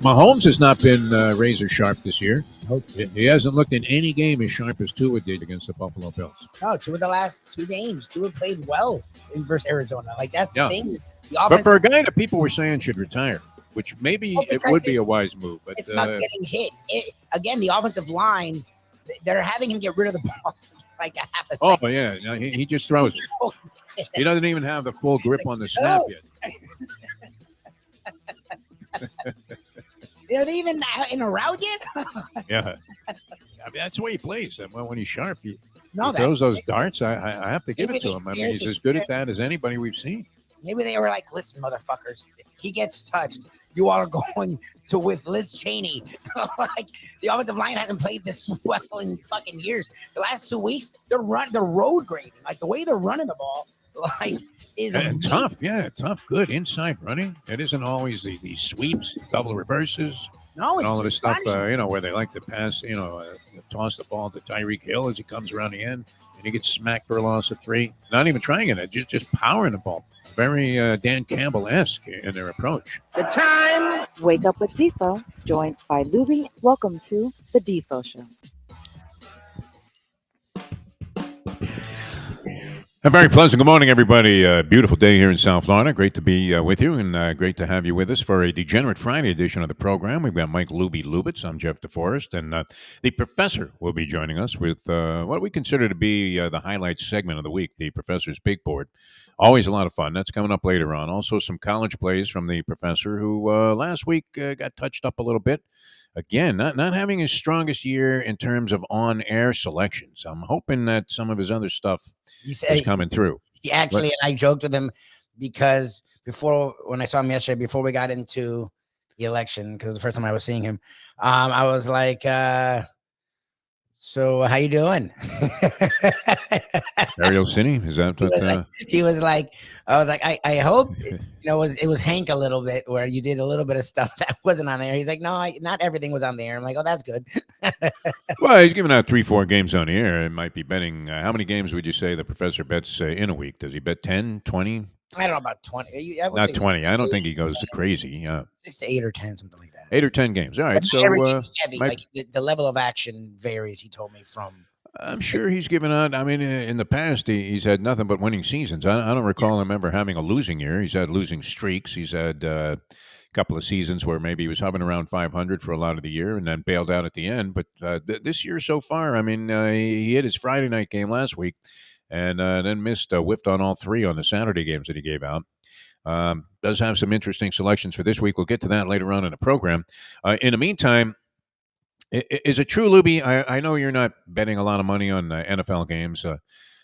Mahomes has not been razor sharp this year. Nope. He hasn't looked in any game as sharp as Tua did against the Buffalo Bills. No, two of the last two games, Tua played well in versus Arizona. Like that's the thing is the offense. But for a guy that people were saying should retire, which maybe it would be a wise move, but it's not getting hit. Again, the offensive line, they're having him get rid of the ball like a half a second. Oh yeah, no, he just throws it. He doesn't even have the full grip on the snap yet. Are they even in a route yet? Yeah. I mean, that's the way he plays. When he's sharp, he throws those darts. I have to give it to him. I mean, he's as good at that as anybody we've seen. Maybe they were like, listen, motherfuckers, if he gets touched, you all are going to with Liz Cheney. Like, the offensive line hasn't played this well in fucking years. The last 2 weeks, they're road grading. Like, the way they're running the ball, like, is and tough. Yeah, tough, good inside running. It isn't always these sweeps, double reverses. No, and all of this stuff, where they like to pass, toss the ball to Tyreek Hill as he comes around the end, and he gets smacked for a loss of 3. Not even trying it, just powering the ball. Very Dan Campbell-esque in their approach. The time. Wake up with Defo, joined by Lubie. Welcome to the Defo Show. A very pleasant good morning, everybody. Beautiful day here in South Florida. Great to be with you, and great to have you with us for a Degenerate Friday edition of the program. We've got Mike Lubie Lubitz. I'm Jeff DeForest, and the professor will be joining us with what we consider to be the highlight segment of the week, the professor's big board. Always a lot of fun. That's coming up later on. Also, some college plays from the professor, who last week got touched up a little bit. Again, not having his strongest year in terms of on-air selections. I'm hoping that some of his other stuff is coming through. He actually, and I joked with him because when I saw him yesterday, before we got into the election, because it was the first time I was seeing him, I was like, so how you doing? Ariel Cine, is that what he was like, I was like, I hope it was Hank a little bit where you did a little bit of stuff that wasn't on there. He's like, no, not everything was on the air. I'm like, oh, that's good. Well, he's giving out 3-4 games on the air. It might be betting. How many games would you say the professor bets in a week? Does he bet 10, 20? I don't know, about 20. Not 20. I don't think he goes crazy. 6 to 8 or 10, something like that. 8 or 10 games. All right. But so everything's heavy. Like the level of action varies, he told me, from. I'm sure he's given out. I mean, in the past, he's had nothing but winning seasons. I don't recall him ever having a losing year. He's had losing streaks. He's had a couple of seasons where maybe he was hovering around 500 for a lot of the year and then bailed out at the end. But this year so far, I mean, he hit his Friday night game last week and then whiffed on all 3 on the Saturday games that he gave out. Does have some interesting selections for this week. We'll get to that later on in the program. In the meantime, is it true, Lubie? I know you're not betting a lot of money on NFL games.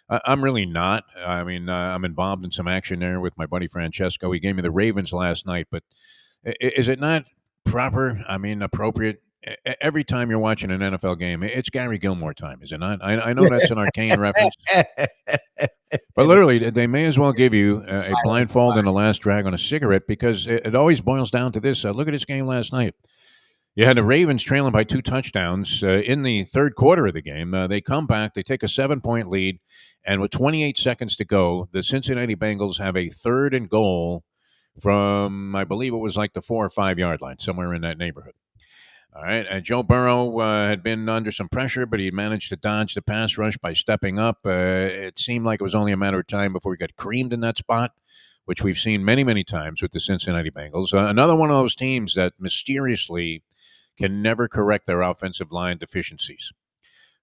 I'm really not. I mean, I'm involved in some action there with my buddy Francesco. He gave me the Ravens last night, but is it not proper? I mean, appropriate? Every time you're watching an NFL game, it's Gary Gilmore time, is it not? I know that's an arcane reference. But literally, they may as well give you a blindfold and a last drag on a cigarette, because it always boils down to this. Look at this game last night. You had the Ravens trailing by 2 touchdowns in the third quarter of the game. They come back. They take a 7-point lead. And with 28 seconds to go, the Cincinnati Bengals have a 3rd and goal from, I believe it was like the 4 or 5 yard line, somewhere in that neighborhood. All right. And Joe Burrow had been under some pressure, but he managed to dodge the pass rush by stepping up. It seemed like it was only a matter of time before he got creamed in that spot, which we've seen many, many times with the Cincinnati Bengals. Another one of those teams that mysteriously can never correct their offensive line deficiencies.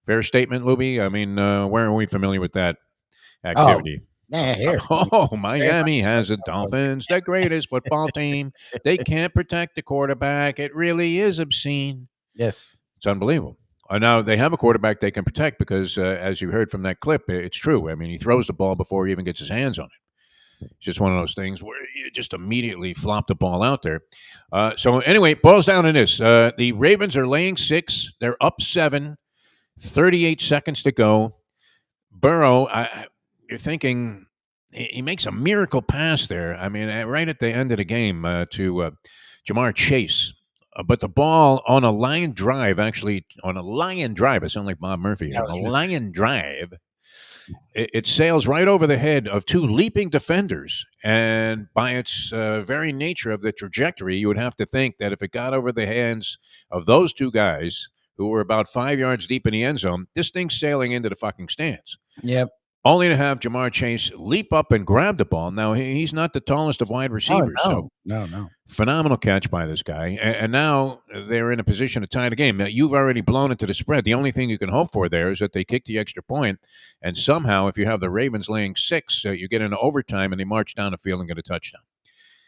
Fair statement, Lubie? I mean, where are we familiar with that activity? Here. Oh, Miami has the Dolphins, the greatest football team. They can't protect the quarterback. It really is obscene. Yes. It's unbelievable. Now, they have a quarterback they can protect because, as you heard from that clip, it's true. I mean, he throws the ball before he even gets his hands on it. It's just one of those things where you just immediately flop the ball out there. So anyway, it boils down to this. The Ravens are laying 6. They're up 7. 38 seconds to go. Burrow, you're thinking he makes a miracle pass there. I mean, right at the end of the game to Jamar Chase. But the ball on a line drive, I sound like Bob Murphy. On a line drive, It sails right over the head of two leaping defenders. And by its very nature of the trajectory, you would have to think that if it got over the hands of those two guys who were about 5 yards deep in the end zone, this thing's sailing into the fucking stands. Yep. Only to have Jamar Chase leap up and grab the ball. Now, he's not the tallest of wide receivers. So No. phenomenal catch by this guy. And now they're in a position to tie the game. Now, you've already blown into the spread. The only thing you can hope for there is that they kick the extra point, and somehow, if you have the Ravens laying 6, you get into overtime and they march down the field and get a touchdown,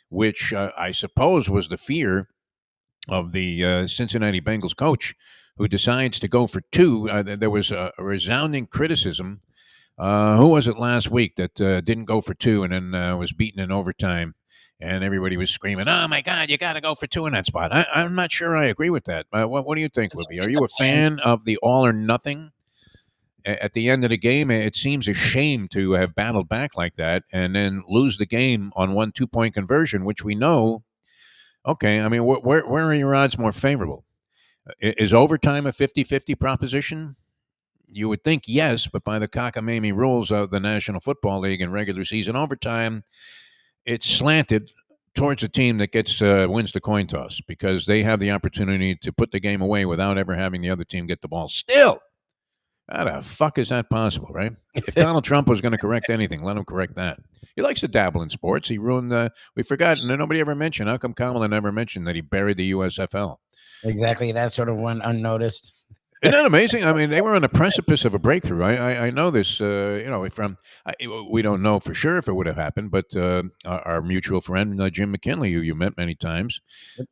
which I suppose was the fear of the Cincinnati Bengals coach, who decides to go for 2. There was a resounding criticism. Who was it last week that didn't go for 2 and then was beaten in overtime? And everybody was screaming, "Oh my God, you got to go for 2 in that spot." I'm not sure I agree with that. What do you think, Libby? Are you a fan of the all or nothing? At the end of the game, it seems a shame to have battled back like that and then lose the game on 1 2-point conversion, which we know. Okay, I mean, where are your odds more favorable? Is overtime a 50-50 proposition? You would think yes, but by the cockamamie rules of the National Football League and regular season overtime, it's slanted towards a team that gets wins the coin toss because they have the opportunity to put the game away without ever having the other team get the ball. Still, how the fuck is that possible, right? If Donald Trump was going to correct anything, let him correct that. He likes to dabble in sports. He ruined we forgot, and nobody ever mentioned. How come Kamala never mentioned that he buried the USFL? Exactly. That sort of went unnoticed. Isn't that amazing? I mean, they were on the precipice of a breakthrough. I know this, we don't know for sure if it would have happened, but our mutual friend, Jim McKinley, who you met many times,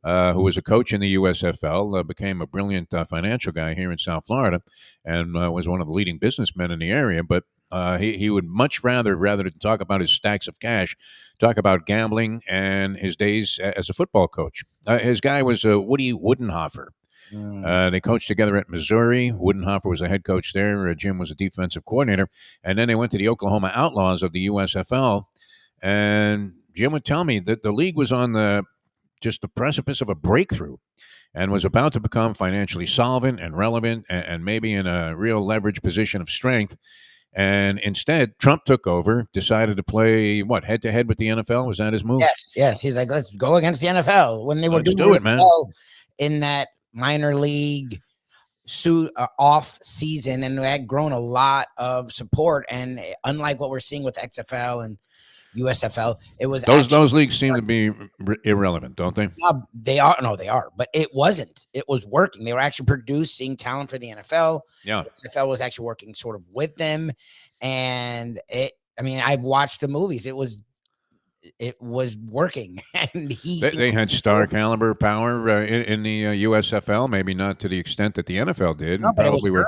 who was a coach in the USFL, became a brilliant financial guy here in South Florida and was one of the leading businessmen in the area. But he would much rather than talk about his stacks of cash, talk about gambling and his days as a football coach. His guy was Woody Woodenhofer. They coached together at Missouri. Woodenhofer was a head coach there. Jim was a defensive coordinator. And then they went to the Oklahoma Outlaws of the USFL. And Jim would tell me that the league was on the precipice of a breakthrough and was about to become financially solvent and relevant and maybe in a real leverage position of strength. And instead, Trump took over, decided to play, head-to-head with the NFL? Was that his move? Yes. He's like, let's go against the NFL. When they were Let's doing do it, man. well in that minor league off season, and they had grown a lot of support. And unlike what we're seeing with XFL and USFL, it was those leagues seem to be irrelevant, don't they? They are, but it wasn't. It was working. They were actually producing talent for the NFL. Yeah, the NFL was actually working sort of with them, and I've watched the movies. It was working, and they had star caliber power in the USFL. Maybe not to the extent that the NFL did. No, but probably were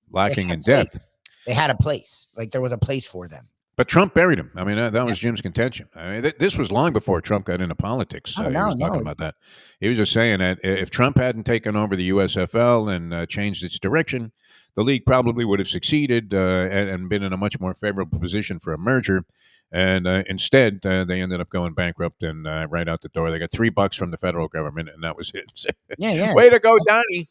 lacking in depth. They had a place, like there was a place for them. But Trump buried him. I mean, that was Jim's contention. I mean, this was long before Trump got into politics. He was talking about that. He was just saying that if Trump hadn't taken over the USFL and changed its direction, the league probably would have succeeded and been in a much more favorable position for a merger. And instead, they ended up going bankrupt and right out the door. They got $3 from the federal government, and that was it. Yeah. Way to go, Donnie.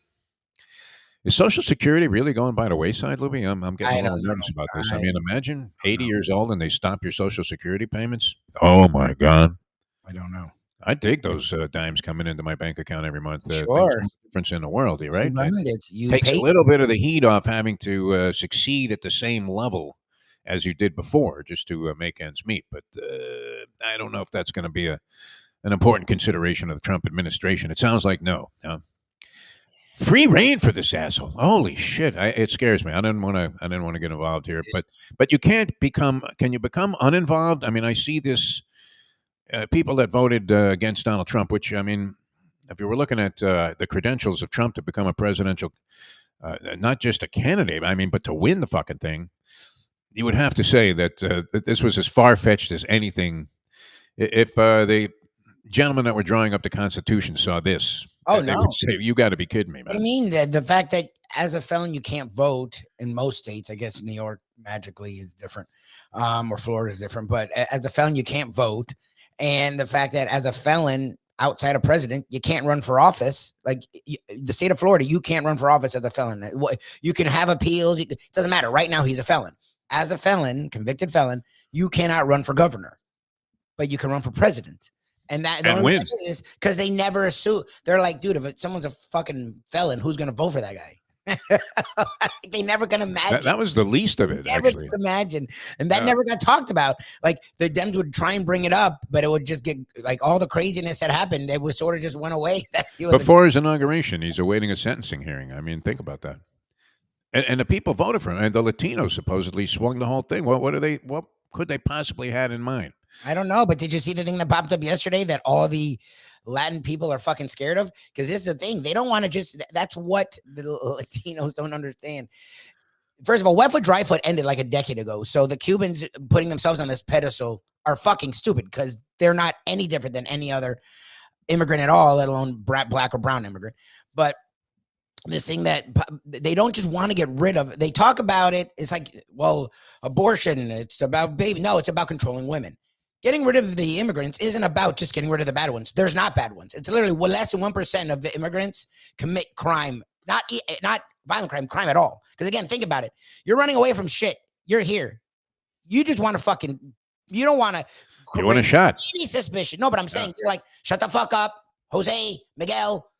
Is Social Security really going by the wayside, Libby? I'm getting a little nervous about this. I mean, imagine 80 years old and they stop your Social Security payments. Oh, my God. I don't know. I dig those dimes coming into my bank account every month. Sure. Makes a difference in the world, right? You takes a little bit of the heat off having to succeed at the same level as you did before just to make ends meet. But I don't know if that's going to be an important consideration of the Trump administration. It sounds like no. Free reign for this asshole. Holy shit! It scares me. I didn't want to get involved here, but you can't become. Can you become uninvolved? I mean, I see this people that voted against Donald Trump. Which I mean, if you were looking at the credentials of Trump to become a presidential, not just a candidate, I mean, but to win the fucking thing, you would have to say that this was as far fetched as anything. If the gentlemen that were drawing up the Constitution saw this. Oh, they no. would say, you got to be kidding me, man. I mean, the fact that as a felon, you can't vote in most states. I guess New York magically is different, or Florida is different. But as a felon, you can't vote. And the fact that as a felon, outside of president, you can't run for office. Like the state of Florida, you can't run for office as a felon. You can have appeals. It doesn't matter. Right now, he's a felon. as a felon, convicted felon, you cannot run for governor, but you can run for president. And the And only win. reason is because they never assume. They're like, dude, if someone's a fucking felon, who's going to vote for that guy? They never can imagine. That was the least of it, Never actually. could imagine, and that Yeah. never got talked about. Like the Dems would try and bring it up, but it would just get like all the craziness that happened. It was sort of just went away. That he was Before his inauguration, he's awaiting a sentencing hearing. I mean, think about that. And the people voted for him, and the Latinos supposedly swung the whole thing. What could they possibly had in mind? I don't know, but did you see the thing that popped up yesterday that all the Latin people are fucking scared of? Because this is the thing. They don't want to just, that's what the Latinos don't understand. First of all, wet foot, dry foot ended like a decade ago. So the Cubans putting themselves on this pedestal are fucking stupid because they're not any different than any other immigrant at all, let alone black or brown immigrant. But this thing that they don't just want to get rid of, they talk about it. It's like, well, abortion, it's about baby. No, it's about controlling women. Getting rid of the immigrants isn't about just getting rid of the bad ones. There's not bad ones. It's literally less than 1% of the immigrants commit crime, not violent crime at all. Because again, think about it. You're running away from shit. You're here. You just want to fucking, you don't want to. You want a shot. Any suspicion. No, but I'm saying, you're like, shut the fuck up. Jose, Miguel,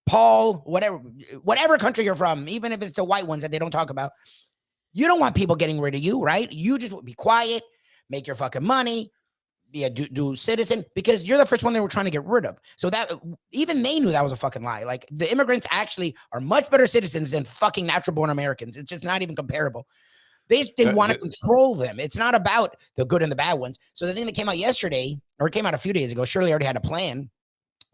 Paul, whatever country you're from, even if it's the white ones that they don't talk about. You don't want people getting rid of you, right? You just be quiet, make your fucking money, be a due citizen, because you're the first one they were trying to get rid of. So that even they knew that was a fucking lie. Like the immigrants actually are much better citizens than fucking natural born Americans. It's just not even comparable. They want to control them. It's not about the good and the bad ones. So the thing that came out yesterday, or it came out a few days ago, Shirley already had a plan,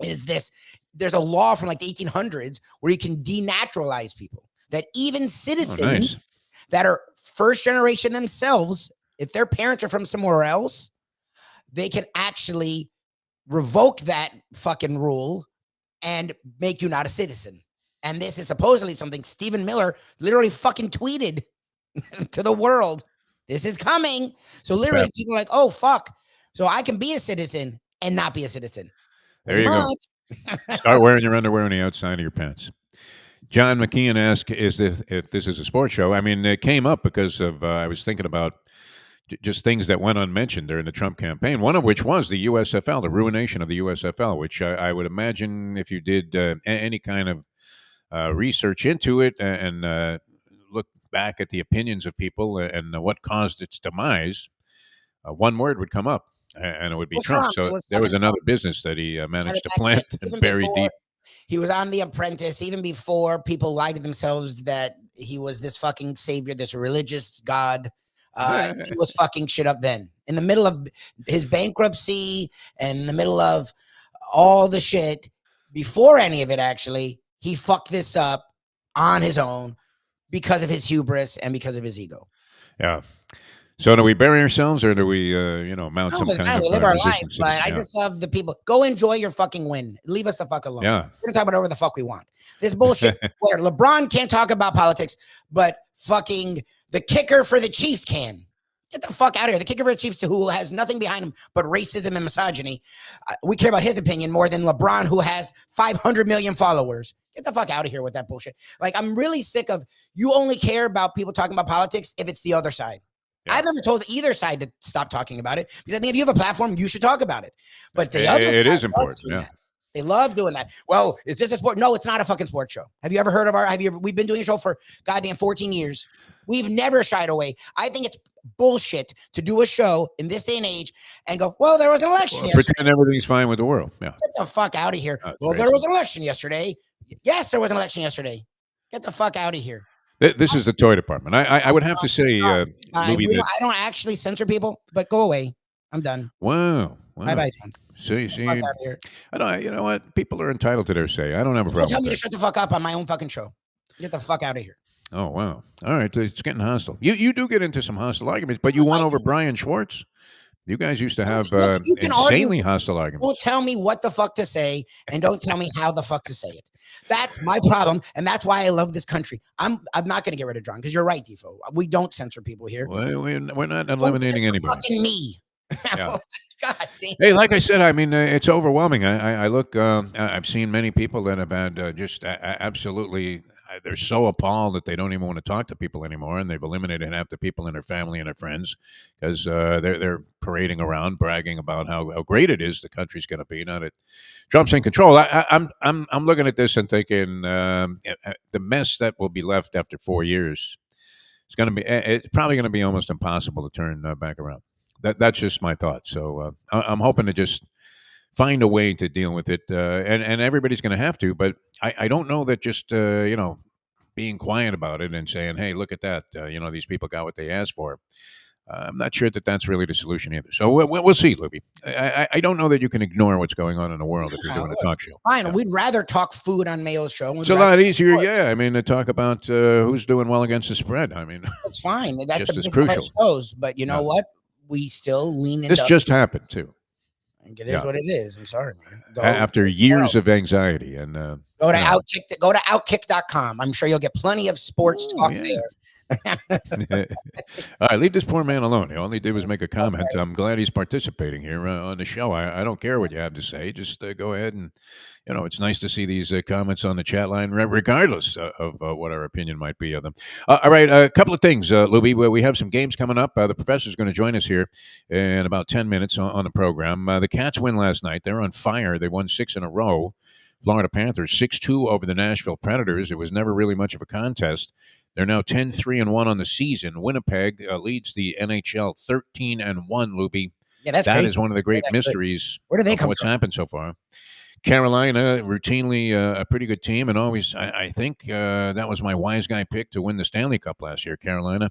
is this. There's a law from like the 1800s where you can denaturalize people, that even citizens that are first generation themselves, if their parents are from somewhere else, they can actually revoke that fucking rule and make you not a citizen. And this is supposedly something Stephen Miller literally fucking tweeted to the world. This is coming. So literally people are like, oh, fuck. So I can be a citizen and not be a citizen. There you go. Start wearing your underwear on the outside of your pants. John McKeon asked, if this is a sports show? I mean, it came up because of, I was thinking about just things that went unmentioned during the Trump campaign, one of which was the USFL, the ruination of the USFL, which I would imagine if you did any kind of research into it and look back at the opinions of people and what caused its demise, one word would come up, and it would be Trump. So there was another business that he managed to plant and bury deep. He was on The Apprentice even before people lied to themselves that he was this fucking savior, this religious god. He was fucking shit up then. In the middle of his bankruptcy and in the middle of all the shit, before any of it, actually, he fucked this up on his own because of his hubris and because of his ego. Yeah. So do we bury ourselves or do we, mount some kind of we live our lives, resistance? but I just love the people. Go enjoy your fucking win. Leave us the fuck alone. Yeah. We're going to talk about whatever the fuck we want. This bullshit where LeBron can't talk about politics, but fucking the kicker for the Chiefs can. Get the fuck out of here. The kicker for the Chiefs, who has nothing behind him but racism and misogyny. We care about his opinion more than LeBron, who has 500 million followers. Get the fuck out of here with that bullshit. Like, I'm really sick of, you only care about people talking about politics if it's the other side. Yeah. I've never told either side to stop talking about it, because I think if you have a platform, you should talk about it. But the other side is important. Yeah. They love doing that. Well, is this a sport? No, it's not a fucking sports show. Have you ever heard of we've been doing a show for goddamn 14 years. We've never shied away. I think it's bullshit to do a show in this day and age and go, well, there was an election yesterday. Pretend everything's fine with the world. Yeah. Get the fuck out of here. Well, there was an election yesterday. Yes, there was an election yesterday. Get the fuck out of here. This is the toy department. I would have to say, Lubie, I don't actually censor people, but go away. I'm done. Wow. Bye-bye, John. See, I don't. You know what? People are entitled to their say. I don't have a problem. Tell me to shut the fuck up on my own fucking show. Get the fuck out of here. Oh wow! All right, it's getting hostile. You do get into some hostile arguments, but you won over Brian Schwartz. You guys used to have insanely hostile arguments. Don't tell me what the fuck to say, and don't tell me how the fuck to say it. That's my problem, and that's why I love this country. I'm not going to get rid of John, because you're right, Defo. We don't censor people here. Well, we're not eliminating anybody. Fucking me. Yeah. God damn. Hey, like I said, I mean, it's overwhelming. I look. I've seen many people that have had just absolutely they're so appalled that they don't even want to talk to people anymore, and they've eliminated half the people in their family and their friends because they're parading around bragging about how great it is the country's going to be now that Trump's in control. I'm looking at this and thinking the mess that will be left after 4 years. It's probably going to be almost impossible to turn back around. That's just my thought. So I'm hoping to just find a way to deal with it, and everybody's going to have to. But I don't know that just being quiet about it and saying, "Hey, look at that," these people got what they asked for. I'm not sure that that's really the solution either. So we'll see, Libby. I don't know that you can ignore what's going on in the world if you're doing a Look, talk it's show. fine. Yeah. We'd rather talk food on Mayo's show. It's a lot easier, yeah. I mean, to talk about who's doing well against the spread. I mean, It's fine. That's the just as best of our crucial. shows. But you know Yeah. what? We still lean into This just happened too. It is Yeah. what it is. I'm sorry, man. After years of anxiety and Go to you know. Outkick. Go to Outkick.com. I'm sure you'll get plenty of sports Oh, talk yeah. there. All right, leave this poor man alone. All he did was make a comment. I'm glad he's participating here on the show. I don't care what you have to say. Just go ahead and, it's nice to see these comments on the chat line, regardless of what our opinion might be of them. All right, a couple of things, Louie. We have some games coming up. The professor's going to join us here in about 10 minutes on the program. The Cats win last night. They're on fire. They won 6 in a row. Florida Panthers 6-2 over the Nashville Predators. It was never really much of a contest. They're now 10-3-1 on the season. Winnipeg leads the NHL 13-1, Lubie. Yeah, that's That crazy. is one of the great mysteries Where do they of come what's from? happened so far. Carolina, routinely a pretty good team, and always, I think that was my wise guy pick to win the Stanley Cup last year, Carolina.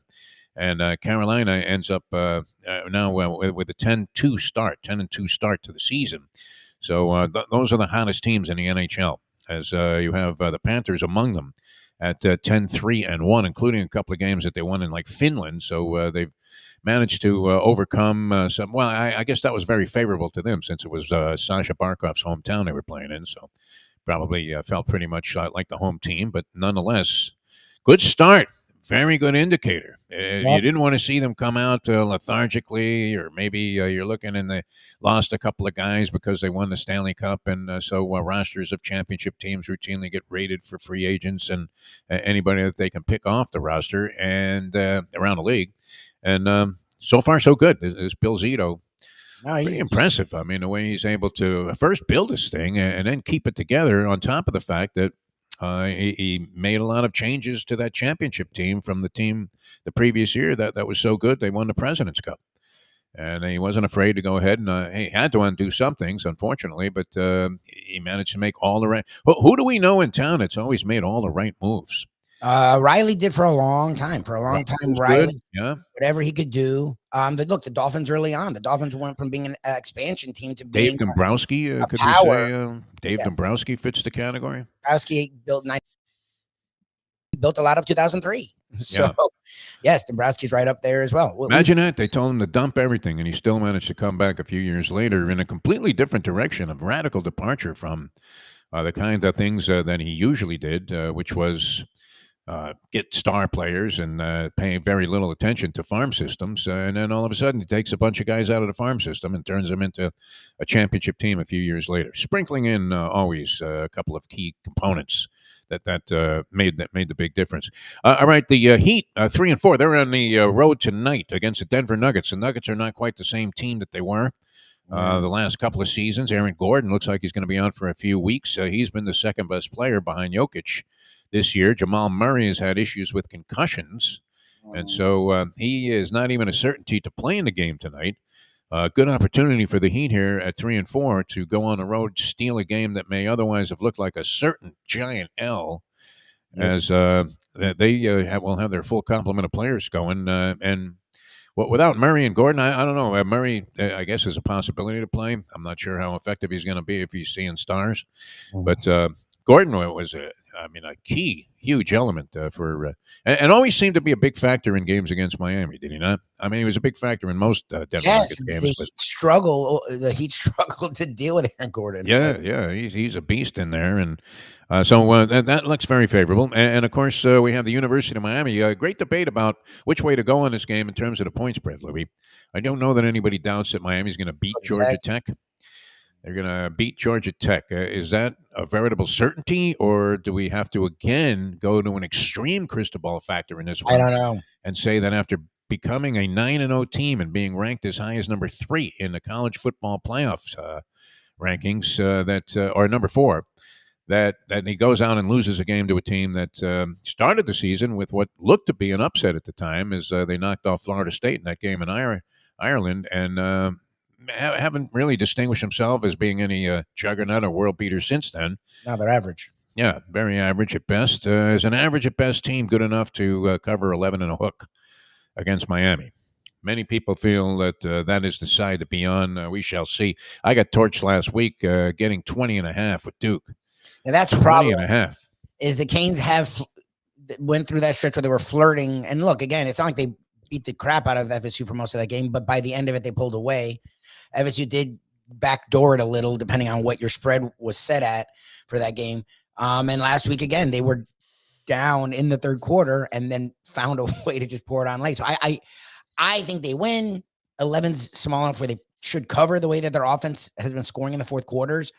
And Carolina ends up now with a 10-2 start, 10-2 start to the season. So those are the hottest teams in the NHL, as you have the Panthers among them at 10-3-1, including a couple of games that they won in like Finland. So they've managed to overcome some. Well, I guess that was very favorable to them since it was Sasha Barkov's hometown they were playing in. So probably felt pretty much like the home team, but nonetheless, good start. Very good indicator. You didn't want to see them come out lethargically, or maybe you're looking and they lost a couple of guys because they won the Stanley Cup, and so rosters of championship teams routinely get rated for free agents and anybody that they can pick off the roster and around the league. And so far, so good. This Bill Zito, pretty impressive. I mean, the way he's able to first build this thing and then keep it together on top of the fact that he made a lot of changes to that championship team from the team the previous year that was so good they won the President's Cup. And he wasn't afraid to go ahead and he had to undo some things, unfortunately, but he managed to make all the right. Who do we know in town that's always made all the right moves? Riley did for a long time. Riley, good. Yeah, whatever he could do. But look, the Dolphins early on. The Dolphins went from being an expansion team to being Dave Dombrowski. Could power. we say Dave Dombrowski fits the category? Dombrowski built a lot of 2003. So, yes, Dombrowski's right up there as well. Imagine that. They told him to dump everything, and he still managed to come back a few years later in a completely different direction, a radical departure from the kinds of things that he usually did, which was get star players and pay very little attention to farm systems. And then all of a sudden, he takes a bunch of guys out of the farm system and turns them into a championship team a few years later, sprinkling in always a couple of key components that made the big difference. All right, the Heat 3-4. They're on the road tonight against the Denver Nuggets. The Nuggets are not quite the same team that they were the last couple of seasons. Aaron Gordon looks like he's going to be out for a few weeks. He's been the second best player behind Jokic this year. Jamal Murray has had issues with concussions, and so he is not even a certainty to play in the game tonight. Good opportunity for the Heat here at 3-4 to go on the road, steal a game that may otherwise have looked like a certain giant L, as they will have their full complement of players going. And without Murray and Gordon, I don't know. Murray, I guess, is a possibility to play. I'm not sure how effective he's going to be if he's seeing stars, but Gordon was a key, huge element for, and always seemed to be a big factor in games against Miami. Did he not? I mean, he was a big factor in most Denver Nuggets games. The Heat struggled to deal with Aaron Gordon. Yeah, he's a beast in there, and so that looks very favorable. And of course, we have the University of Miami. Great debate about which way to go on this game in terms of the point spread, Louis. I don't know that anybody doubts that Miami's going to beat Georgia Tech. They're going to beat Georgia Tech. Is that a veritable certainty, or do we have to again go to an extreme crystal ball factor in this I one don't know. and say that after becoming a 9-0 team and being ranked as high as number 3 in the college football playoffs rankings, or number 4, that he goes out and loses a game to a team that started the season with what looked to be an upset at the time, as they knocked off Florida State in that game in Ireland, and haven't really distinguished himself as being any juggernaut or world beater since then. No, they're average. Yeah, very average at best. Is an average at best team good enough to cover 11 and a hook against Miami? Many people feel that that is the side to be on. We shall see. I got torched last week getting 20 and a half with Duke. And that's the 20 problem. and a half. Is the Canes went through that stretch where they were flirting. And look, again, it's not like they beat the crap out of FSU for most of that game, but by the end of it, they pulled away. FSU did backdoor it a little, depending on what your spread was set at for that game. And last week, again, they were down in the third quarter and then found a way to just pour it on late. So I think they win. 11's small enough where they should cover the way that their offense has been scoring in the fourth quarters.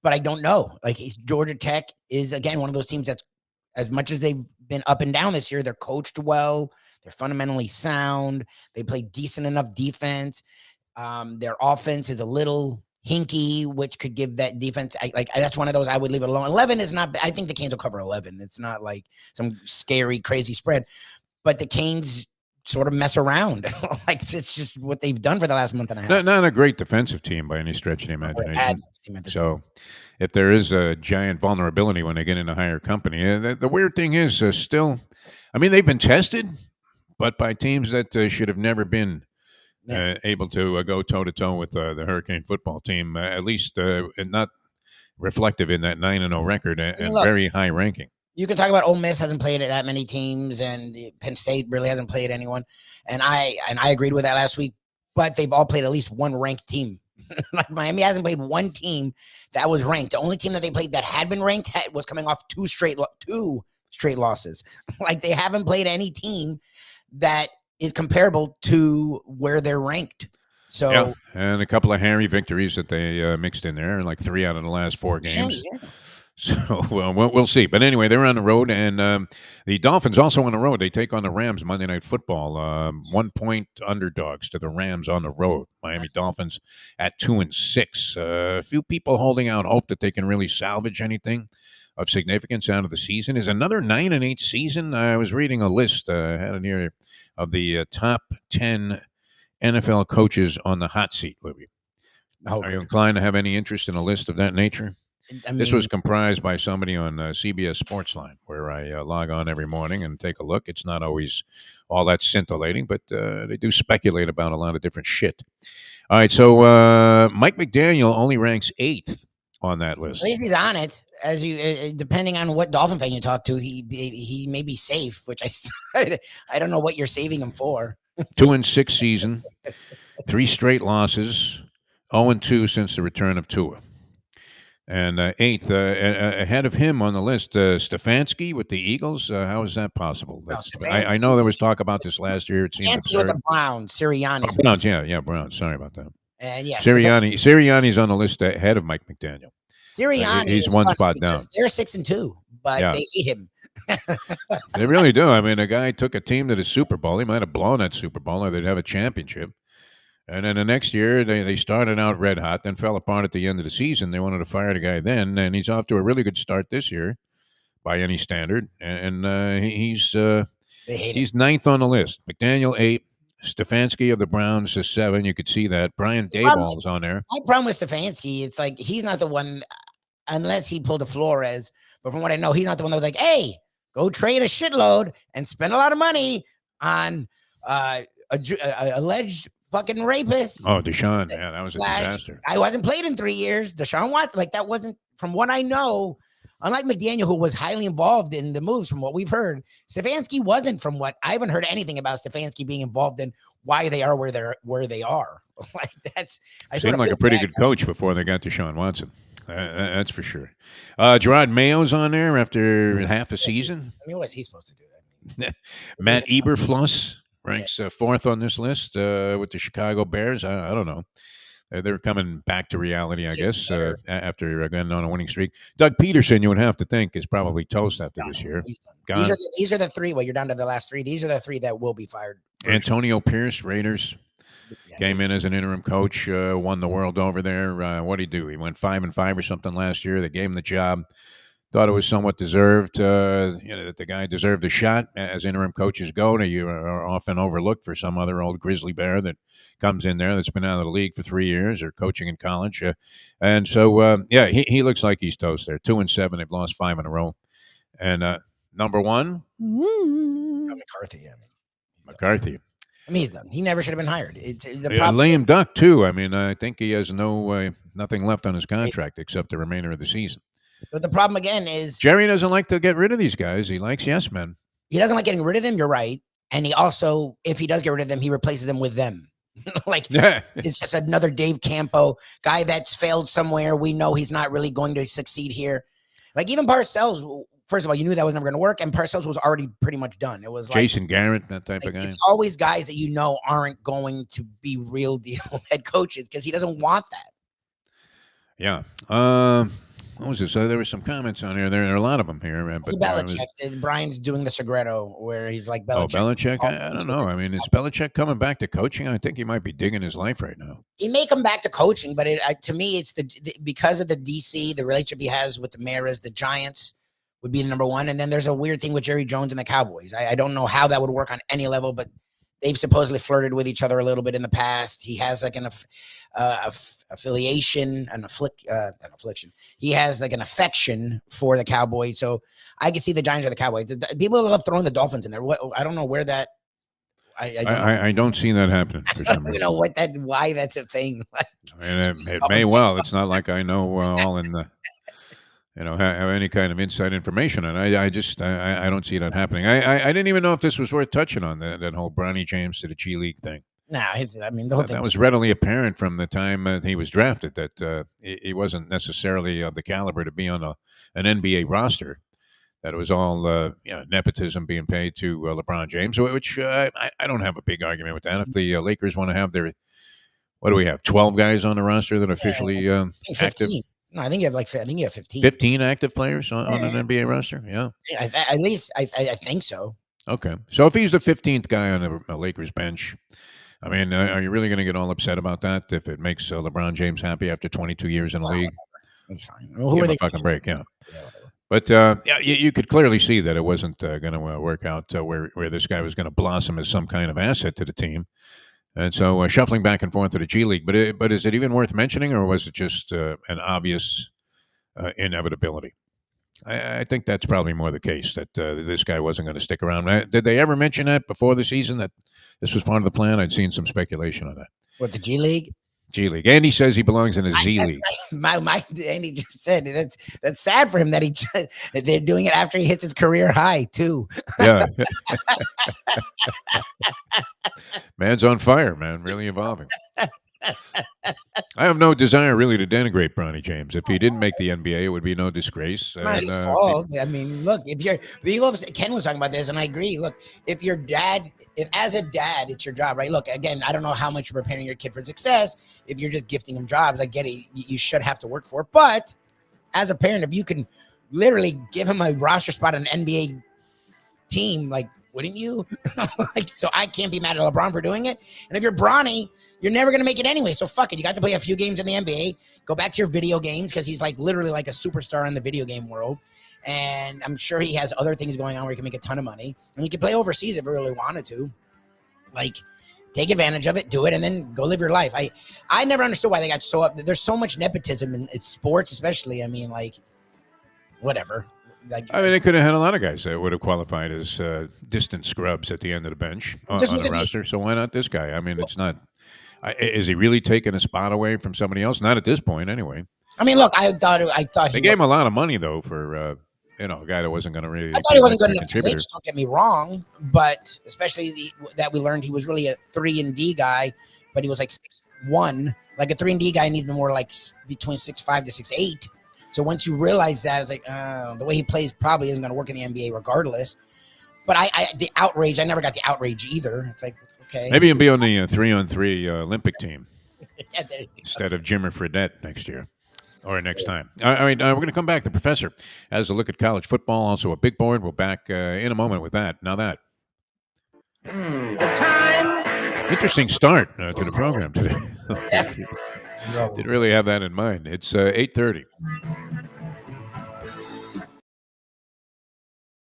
But I don't know. Like, Georgia Tech is, again, one of those teams that's, as much as they've been up and down this year, they're coached well. They're fundamentally sound. They play decent enough defense. Their offense is a little hinky, which could give that defense. That's one of those I would leave it alone. 11 is not. I think the Canes will cover 11. It's not like some scary, crazy spread, but the Canes sort of mess around. Like, it's just what they've done for the last month and a half. Not a great defensive team by any stretch of the imagination. So, if there is a giant vulnerability when they get into higher company, the weird thing is still, I mean, they've been tested, but by teams that should have never been able to go toe-to-toe with the Hurricane football team, at least not reflective in that 9-0 record and very high ranking. You can talk about Ole Miss hasn't played that many teams, and Penn State really hasn't played anyone. And I agreed with that last week, but they've all played at least one ranked team. Like, Miami hasn't played one team that was ranked. The only team that they played that had been ranked was coming off two straight losses. Like, they haven't played any team that is comparable to where they're ranked. So, yeah, and a couple of hairy victories that they mixed in there, like 3 out of the last 4 games. Yeah. So, well, we'll see. But anyway, they're on the road, and the Dolphins also on the road. They take on the Rams Monday Night Football. 1-point underdogs to the Rams on the road. Miami Dolphins at 2-6. A few people holding out hope that they can really salvage anything of significance out of the season. Is another 9-8 season. I was reading a list, had it here, of the top 10 NFL coaches on the hot seat, Lubie. Okay. Are you inclined to have any interest in a list of that nature? I mean, this was comprised by somebody on CBS Sportsline, where I log on every morning and take a look. It's not always all that scintillating, but they do speculate about a lot of different shit. All right, so Mike McDaniel only ranks 8th on that list. At least he's on it. As you, depending on what Dolphin fan you talk to, he may be safe. Which I don't know what you're saving him for. 2-6 season, 3 straight losses, 0-2 since the return of Tua. And 8th, ahead of him on the list, Stefanski with the Eagles. How is that possible? I know there was talk about this last year. It seemed absurd. With the Browns, Sirianni. Oh, Browns, yeah, Browns. Sorry about that. And yes, Sirianni's on the list ahead of Mike McDaniel. Sirianni, he's one spot down. They're 6-2, but they hate him. They really do. I mean, a guy took a team to the Super Bowl. He might have blown that Super Bowl, or they'd have a championship. And then the next year, they started out red hot, then fell apart at the end of the season. They wanted to fire the guy then, and he's off to a really good start this year, by any standard. And he's 9th on the list. McDaniel 8, Stefanski of the Browns is 7. You could see that. Brian Daboll's on there. My problem with Stefanski, it's like he's not the one, unless he pulled a Flores. But from what I know, he's not the one that was like, "Hey, go trade a shitload and spend a lot of money on alleged." Fucking rapist. Oh, Deshaun. Yeah, that was a disaster. I wasn't played in 3 years. Deshaun Watson, like, that wasn't, from what I know, unlike McDaniel, who was highly involved in the moves from what we've heard, Stefanski wasn't. From what I haven't heard anything about Stefanski being involved in why they are where they are. Like, that's seemed like a pretty good coach before they got Deshaun Watson. That's for sure. Gerard Mayo's on there after half a season. I mean, what's he supposed to do? Matt Eberfluss ranks 4th on this list with the Chicago Bears. I don't know. They're coming back to reality, I guess, Better. after again on a winning streak. Doug Peterson, you would have to think, is probably toast He's after done. this year. He's done. Gone. These are the three. Well, you're down to the last three. These are the three that will be fired. Antonio Pierce, Raiders, Yeah, came in as an interim coach, won the world over there. What did he do? He went 5-5 or something last year. They gave him the job. Thought it was somewhat deserved. That the guy deserved a shot, as interim coaches go. You are often overlooked for some other old grizzly bear that comes in there that's been out of the league for 3 years or coaching in college. And so, he looks like he's toast there. 2-7. They've lost 5 in a row. And number one, McCarthy. Yeah, McCarthy. I mean, he's done. He never should have been hired. Lame duck too. I mean, I think he has nothing left on his contract except the remainder of the season. But the problem again is Jerry doesn't like to get rid of these guys. He likes yes men. He doesn't like getting rid of them. You're right. And he also, if he does get rid of them, he replaces them with them. It's just another Dave Campo guy that's failed somewhere. We know he's not really going to succeed here. Like even Parcells, first of all, you knew that was never going to work, and Parcells was already pretty much done. It was like Jason Garrett, that type of guy. It's always guys that you know aren't going to be real deal head coaches because he doesn't want that. Yeah. What was this? There were some comments on here. There are a lot of them here. But Belichick. Brian's doing the Segredo where he's like Belichick. Oh, Belichick? I don't know. I mean, is Belichick coming back to coaching? I think he might be digging his life right now. He may come back to coaching, but to me, it's because of the DC, the relationship he has with the Maras, the Giants would be the number one. And then there's a weird thing with Jerry Jones and the Cowboys. I don't know how that would work on any level, but they've supposedly flirted with each other a little bit in the past. He has like an affiliation, an affliction. He has like an affection for the Cowboys. So I can see the Giants or the Cowboys. People love throwing the Dolphins in there. I don't know where that. I don't see that happening. For some reason. I don't know why that's a thing. I mean, it may well. It's not like I know all in the. Have any kind of inside information, and I don't see that happening. I didn't even know if this was worth touching on that whole Bronny James to the G League thing. No, I mean the whole thing that was readily apparent from the time he was drafted that he wasn't necessarily of the caliber to be on an NBA roster. That it was all nepotism being paid to LeBron James, which I don't have a big argument with that. If the Lakers want to have their, what do we have, 12 guys on the roster that are officially active? No, I think you have 15. 15 active players on an NBA roster? Yeah. At least I think so. Okay. So if he's the 15th guy on a Lakers bench, I mean, are you really going to get all upset about that if it makes LeBron James happy after 22 years in the league? That's fine. Who are they fucking break? Yeah. But you could clearly see that it wasn't going to work out where this guy was going to blossom as some kind of asset to the team. And so shuffling back and forth to the G League. But is it even worth mentioning, or was it just an obvious inevitability? I think that's probably more the case, that this guy wasn't going to stick around. Did they ever mention that before the season, that this was part of the plan? I'd seen some speculation on that. What, the G League? G League. Andy says he belongs in a Z League. My Andy just said that's sad for him that they're doing it after he hits his career high too. Yeah. Man's on fire, man. Really evolving. I have no desire really to denigrate Bronny James. If he didn't make the NBA, it would be no disgrace. Not his fault. I mean, look, Ken was talking about this, and I agree. Look, if as a dad, it's your job, right? Look, again, I don't know how much you're preparing your kid for success. If you're just gifting him jobs, I get it. You should have to work for it. But as a parent, if you can literally give him a roster spot on an NBA team, like, wouldn't you? So I can't be mad at LeBron for doing it. And if you're Bronny, you're never going to make it anyway. So fuck it. You got to play a few games in the NBA. Go back to your video games, because he's like literally like a superstar in the video game world. And I'm sure he has other things going on where he can make a ton of money. And he can play overseas if he really wanted to. Like, take advantage of it, do it, and then go live your life. I never understood why they got so up. There's so much nepotism in sports, especially. I mean, like, whatever. They could have had a lot of guys that would have qualified as distant scrubs at the end of the bench on the roster. So why not this guy? I mean, it's not. Is he really taking a spot away from somebody else? Not at this point, anyway. I mean, look, I thought they gave him a lot of money though for a guy that wasn't going to really. I thought he wasn't good enough to contribute. Don't get me wrong, but especially that we learned he was really a 3-and-D guy, but he was like 6'1". Like a 3-and-D guy needs to be more like between 6'5" to 6'8". So once you realize that, it's like, the way he plays probably isn't going to work in the NBA regardless. But the outrage, I never got the outrage either. It's like, okay. Maybe he'll be on the 3-on-3 Olympic team. Yeah, there you go. instead of Jimmer Fredette next year. Or next time. All right, we're going to come back. The professor has a look at college football, also a big board. We'll back in a moment with that. Now that. Interesting start to the program today. Didn't really have that in mind. It's 8:30.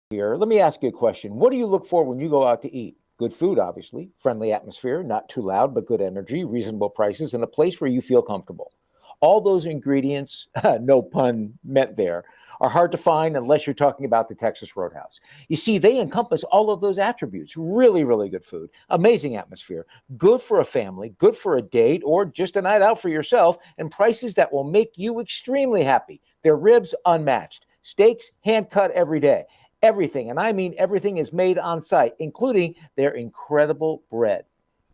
Here, let me ask you a question. What do you look for when you go out to eat? Good food, obviously, friendly atmosphere, not too loud, but good energy, reasonable prices, and a place where you feel comfortable. All those ingredients, no pun meant there, are hard to find unless you're talking about the Texas Roadhouse. You see, they encompass all of those attributes. Really, really good food, amazing atmosphere, good for a family, good for a date, or just a night out for yourself, and prices that will make you extremely happy. Their ribs unmatched, steaks hand cut every day. Everything, and I mean everything, is made on site, including their incredible bread.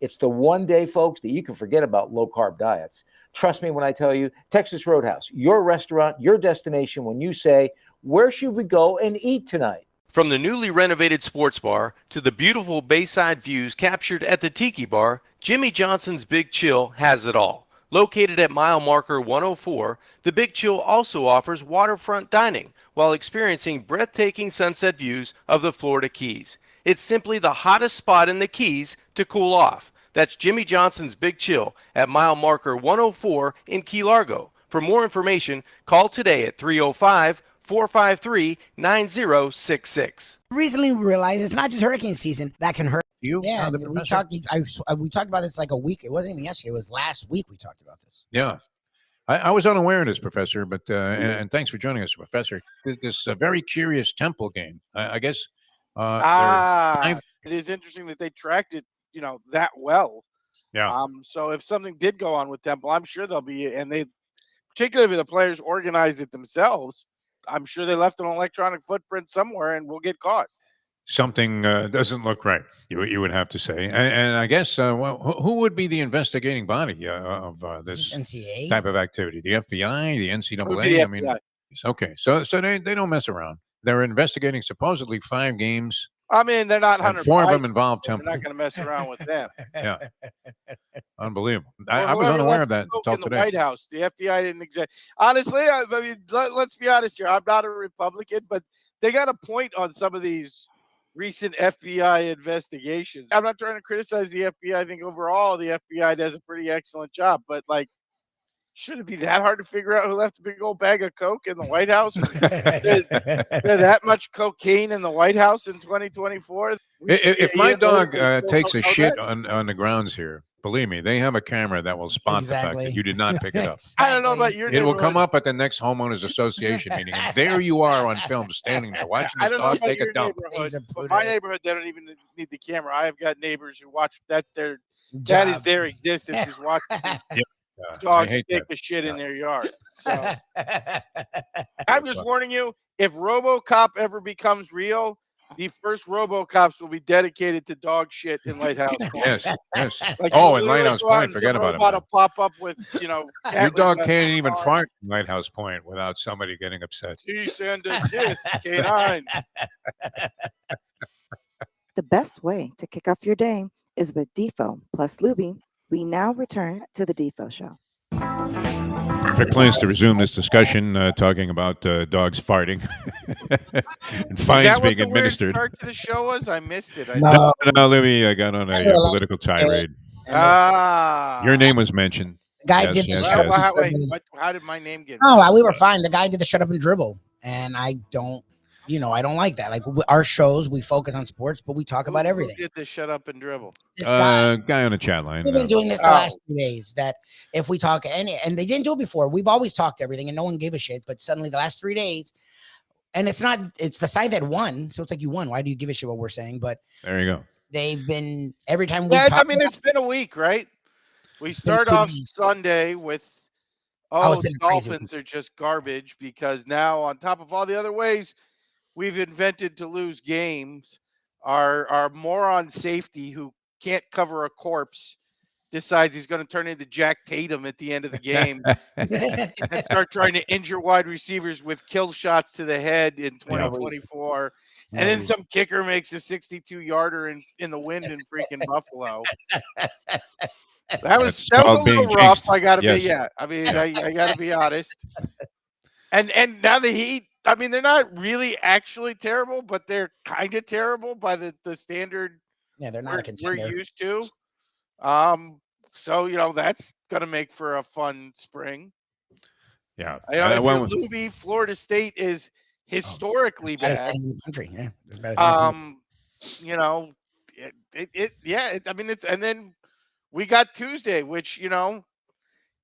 It's the one day, folks, that you can forget about low-carb diets. Trust me when I tell you, Texas Roadhouse, your restaurant, your destination when you say, where should we go and eat tonight? From the newly renovated sports bar to the beautiful bayside views captured at the Tiki Bar, Jimmy Johnson's Big Chill has it all. Located at mile marker 104, the Big Chill also offers waterfront dining while experiencing breathtaking sunset views of the Florida Keys. It's simply the hottest spot in the Keys to cool off. That's Jimmy Johnson's Big Chill at mile marker 104 in Key Largo. For more information, call today at 305-453-9066. Recently realized it's not just hurricane season that can hurt. You? Yeah, the we professor? we talked about this like a week. It wasn't even yesterday. It was last week we talked about this. Yeah. I was unaware of this, Professor, but and thanks for joining us, Professor. This very curious Temple game. I guess. It is interesting that they tracked it, that well. Yeah. So if something did go on with Temple, I'm sure they'll be, and they, particularly if the players organized it themselves, I'm sure they left an electronic footprint somewhere and will get caught. Something doesn't look right. You would have to say, and I guess who would be the investigating body of this NCAA type of activity? The FBI, the It would be NCAA. the I mean, FBI. okay, so they don't mess around. They're investigating supposedly 5 games, I mean, they're not and Hunter 4 of Biden. them involve They're Temple. not going to mess around with them. Yeah, unbelievable. Or I was whoever unaware left of that the coke until in the today. White House. The FBI didn't exact. Honestly, I mean, let's be honest here. I'm not a Republican, but they got a point on some of these recent FBI investigations. I'm not trying to criticize the FBI. I think overall the FBI does a pretty excellent job, but should it be that hard to figure out who left a big old bag of coke in the White House? There's that much cocaine in the White House in 2024. If my dog takes a know shit that. on the grounds here, believe me, they have a camera that will spot the fact that you did not pick it up. I don't know about your It will come neighborhood. up at the next homeowners association meeting, and there you are on film, standing there watching I this don't know dog about take a your dump. neighborhood, but my neighborhood, they don't even need the camera. I have got neighbors who watch. That is their existence, is watching I dogs hate take that. a shit in their yard. So I'm just warning you, if RoboCop ever becomes real, the first RoboCops will be dedicated to dog shit in Lighthouse Point. Yes. Like, Oh, you'll in literally Lighthouse go out Point, and forget some about it. robot will pop up with, Your cat dog litter can't even on. fart in Lighthouse Point without somebody getting upset. Cease and desist, K9. The best way to kick off your day is with Defo plus Lubie. We now return to the Defo Show. Perfect place to resume this discussion, talking about dogs farting and Is fines that what being the weird administered. start to the show was? I missed it. No, Libby, I got on a political tirade. Your name was mentioned. Guy Yes, did the yes, shut yes. up. Wait, how did my name get? Oh, we were fine. The guy did the shut up and dribble, and I don't like that. Like our shows, we focus on sports, but we talk about everything. Who did the shut up and dribble? This guy, Guy on the chat line. we've been doing this the last 2 days. That if we talk and they didn't do it before. We've always talked everything, and no one gave a shit. But suddenly, the last 3 days, and it's the side that won, so it's like you won. Why do you give a shit what we're saying? But there you go. They've been every time we. Yeah, I mean, it's been a week, right? We start off Sunday with, Dolphins are just garbage, because now, on top of all the other ways we've invented to lose games, our moron safety who can't cover a corpse decides he's going to turn into Jack Tatum at the end of the game and start trying to injure wide receivers with kill shots to the head in 2024. And then some kicker makes a 62-yarder in the wind in freaking Buffalo. That was That's a called little being rough. jinxed. I gotta be, Yes. yeah. I mean, I gotta be honest. And now the Heat, I mean, they're not really actually terrible, but they're kind of terrible by the standard Yeah, they're not a we're contender. used to. Um, so that's gonna make for a fun spring. Yeah. If you're Well, Lubie, Florida State is Oh, historically baddest bad. team in the country. Yeah, as bad as any team. You know, I mean, it's and then we got Tuesday, which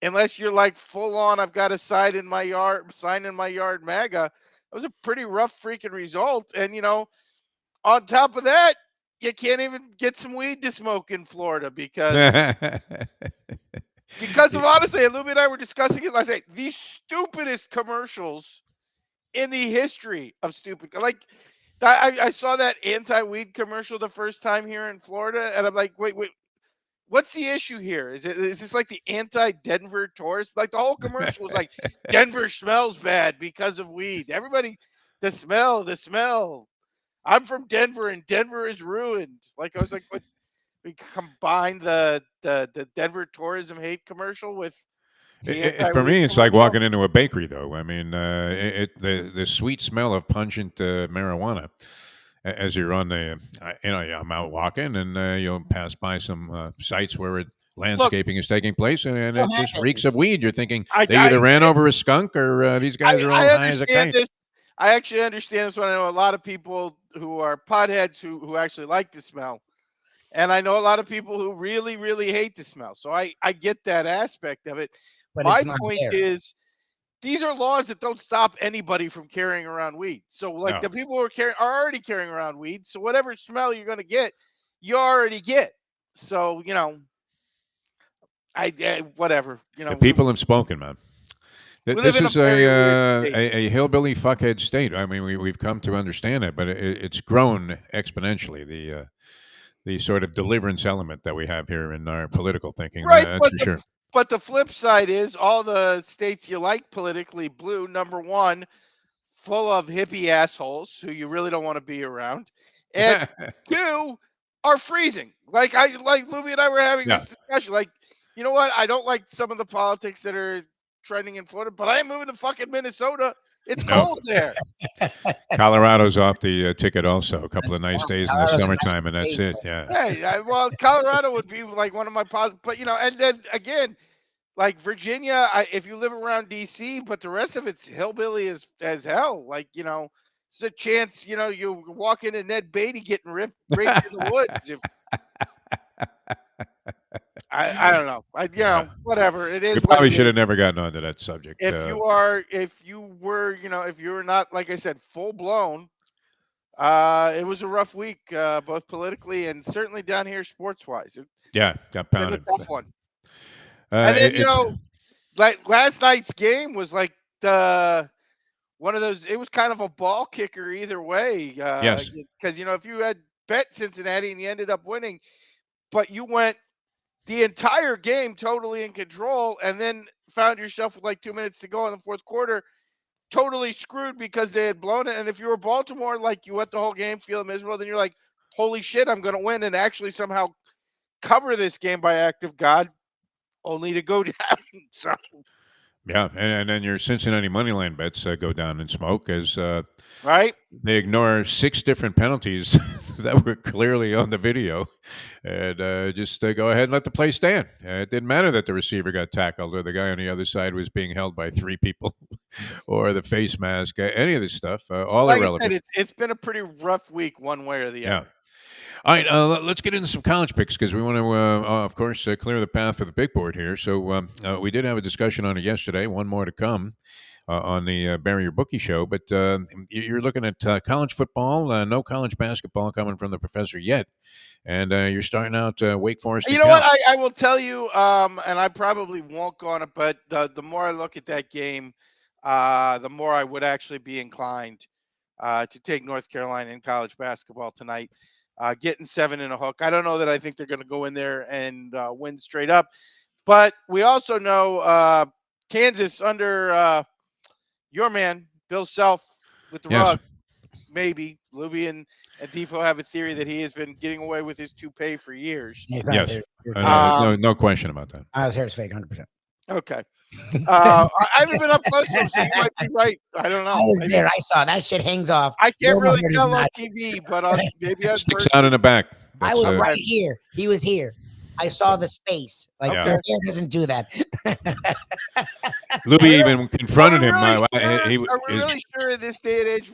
unless you're like full on, I've got a sign in my yard, MAGA. That was a pretty rough freaking result, and on top of that, you can't even get some weed to smoke in Florida because of honestly, Lubie and I were discussing it last night. The stupidest commercials in the history of stupid. Like, I saw that anti-weed commercial the first time here in Florida, and I'm like, wait, what's the issue here? Is this like the anti-Denver tourist? Like the whole commercial was like, Denver smells bad because of weed. Everybody, the smell. I'm from Denver, and Denver is ruined. Like I was like, what? We combined the Denver tourism hate commercial with the For anti-weed me, it's like commercial. walking into a bakery, though. I mean, the sweet smell of pungent marijuana as you're on the, I'm out walking, and you'll pass by some sites where Look, landscaping is taking place, and Still it just reeks happens. of weed. You're thinking I they either ran over a skunk or these guys are all high as a understand kite. this. I actually understand this one. I know a lot of people who are potheads who actually like the smell. And I know a lot of people who really, really hate the smell. So I get that aspect of it. But My it's not point there. is these are laws that don't stop anybody from carrying around weed. So like No. the people who are already carrying around weed. So whatever smell you're going to get, you already get. So, whatever, The people have spoken, man. we live This in a is very weird state. a hillbilly fuckhead state. I mean, we've come to understand it, but it's grown exponentially. The sort of deliverance element that we have here in our political thinking. Right, That's for sure. but the flip side is all the states you like politically blue, number one, full of hippie assholes who you really don't want to be around, and two are freezing. Like Lubie and I were having Yeah. this discussion. Like, you know what? I don't like some of the politics that are trending in Florida, but I am moving to fucking Minnesota. It's No. cold there. Colorado's off the ticket also. A couple of nice Wow, days in the Colorado's a summertime, nice and that's state, it. Yeah. Hey, well, Colorado would be like one of my positive, but and then again, like Virginia, if you live around DC, but the rest of it's hillbilly as hell. Like, it's a chance, you walk into Ned Beatty getting raped in the woods. If I don't know, Yeah. whatever it We is, what probably it should is. have never gotten onto that subject. If you were, if you were not, like I said, full blown, it was a rough week, both politically and certainly down here sports wise. It's Yeah, got been a pounded. tough one. And then It's like last night's game was like the one of those. It was kind of a ball kicker either way. yes. Because if you had bet Cincinnati and you ended up winning, but you went the entire game totally in control, and then found yourself with like 2 minutes to go in the fourth quarter, totally screwed because they had blown it. And if you were Baltimore, like you went the whole game feeling miserable, then you're like, holy shit, I'm going to win and actually somehow cover this game by act of God, only to go down. So. Yeah, and then your Cincinnati moneyline bets go down in smoke as Right? they ignore 6 different penalties that were clearly on the video, and just go ahead and let the play stand. It didn't matter that the receiver got tackled or the guy on the other side was being held by 3 people, or the face mask, any of this stuff, all Like I irrelevant. said, it's been a pretty rough week, one way or the Yeah. other. All right, let's get into some college picks because we want to, of course, clear the path for the big board here. So we did have a discussion on it yesterday. One more to come on the Barrier Bookie Show. But you're looking at college football, no college basketball coming from the professor yet, and you're starting out Wake Forest. You know what? I will tell you, and I probably won't go on it, but the more I look at that game, the more I would actually be inclined to take North Carolina in college basketball tonight. Getting 7 in a hook. I don't know that I think they're going to go in there and win straight up. But we also know Kansas under your man, Bill Self, with the Yes. rug. maybe Lubie and Defo have a theory that he has been getting away with his toupee for years. Yes, no question about that. His hair is fake, 100%. Okay. I haven't been up close to him, so you might be right. I don't know. I was there. I saw that shit hangs off. I can't No really one tell on not. TV, but maybe on Sticks person. out in the back. I was right here. He was here. I saw the space. Like Okay. their hair doesn't do that. Lubie even confronted him. Are we really sure in this day and age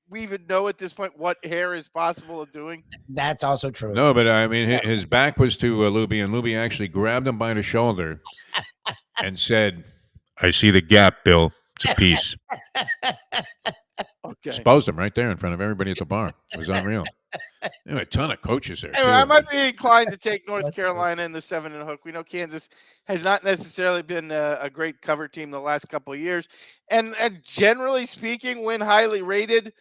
we even know at this point what hair is possible of doing? That's also true. No, but I mean, his back was to Lubie, and Lubie actually grabbed him by the shoulder and said, "I see the gap, Bill. It's a piece." Okay. Exposed him right there in front of everybody at the bar. It was unreal. There were a ton of coaches there. Anyway, I might be inclined to take North Carolina in the 7 and a hook. We know Kansas has not necessarily been a great cover team the last couple of years, and generally speaking, when highly rated,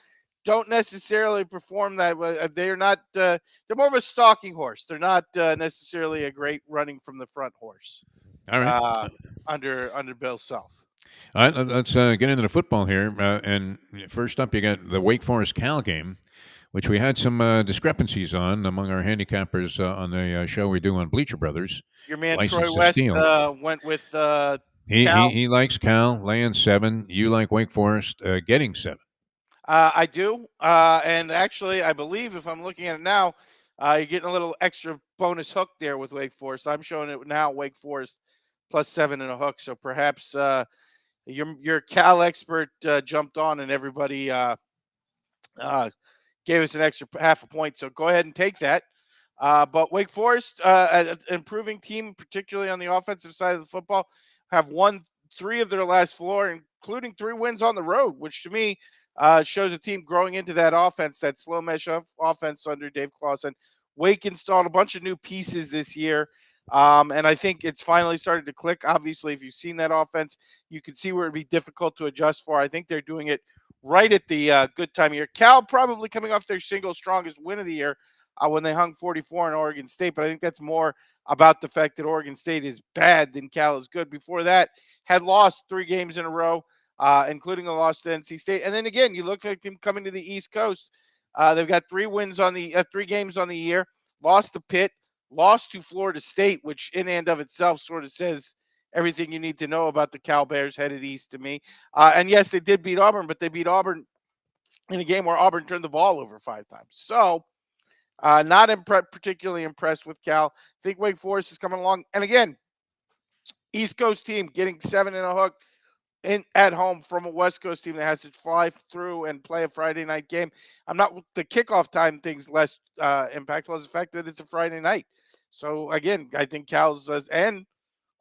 don't necessarily perform that way. They are not. They're more of a stalking horse. They're not necessarily a great running from the front horse. All right. Under Bill Self. All right, let's get into the football here. And first up, you got the Wake Forest Cal game, which we had some discrepancies on among our handicappers on the show we do on Bleacher Brothers. Your man License Troy to West Steal. went with Cal. He likes Cal laying 7. You like Wake Forest getting 7. I do. And actually, I believe if I'm looking at it now, you're getting a little extra bonus hook there with Wake Forest. I'm showing it now, Wake Forest plus 7 and a hook. So perhaps your Cal expert jumped on and everybody gave us an extra half a point. So go ahead and take that. But Wake Forest, an improving team, particularly on the offensive side of the football, have won 3 of their last 4, including 3 wins on the road, which to me shows a team growing into that offense, that slow mesh offense under Dave Clawson. Wake installed a bunch of new pieces this year. And I think it's finally started to click. Obviously, if you've seen that offense, you can see where it'd be difficult to adjust for. I think they're doing it right at the good time of year. Cal probably coming off their single strongest win of the year when they hung 44 in Oregon State. But I think that's more about the fact that Oregon State is bad than Cal is good. Before that, had lost 3 games in a row, including a loss to NC State. And then again, you look like them coming to the East Coast. They've got 3 wins on the 3 games on the year, lost to Pitt, lost to Florida State, which in and of itself sort of says everything you need to know about the Cal Bears headed east to me. And yes, they did beat Auburn, but they beat Auburn in a game where Auburn turned the ball over 5 times. So not particularly impressed with Cal. I think Wake Forest is coming along. And again, East Coast team getting 7 and a hook at home from a West Coast team that has to fly through and play a Friday night game. I'm not the kickoff time thing's less impactful as the fact that it's a Friday night. So again, I think Cal's and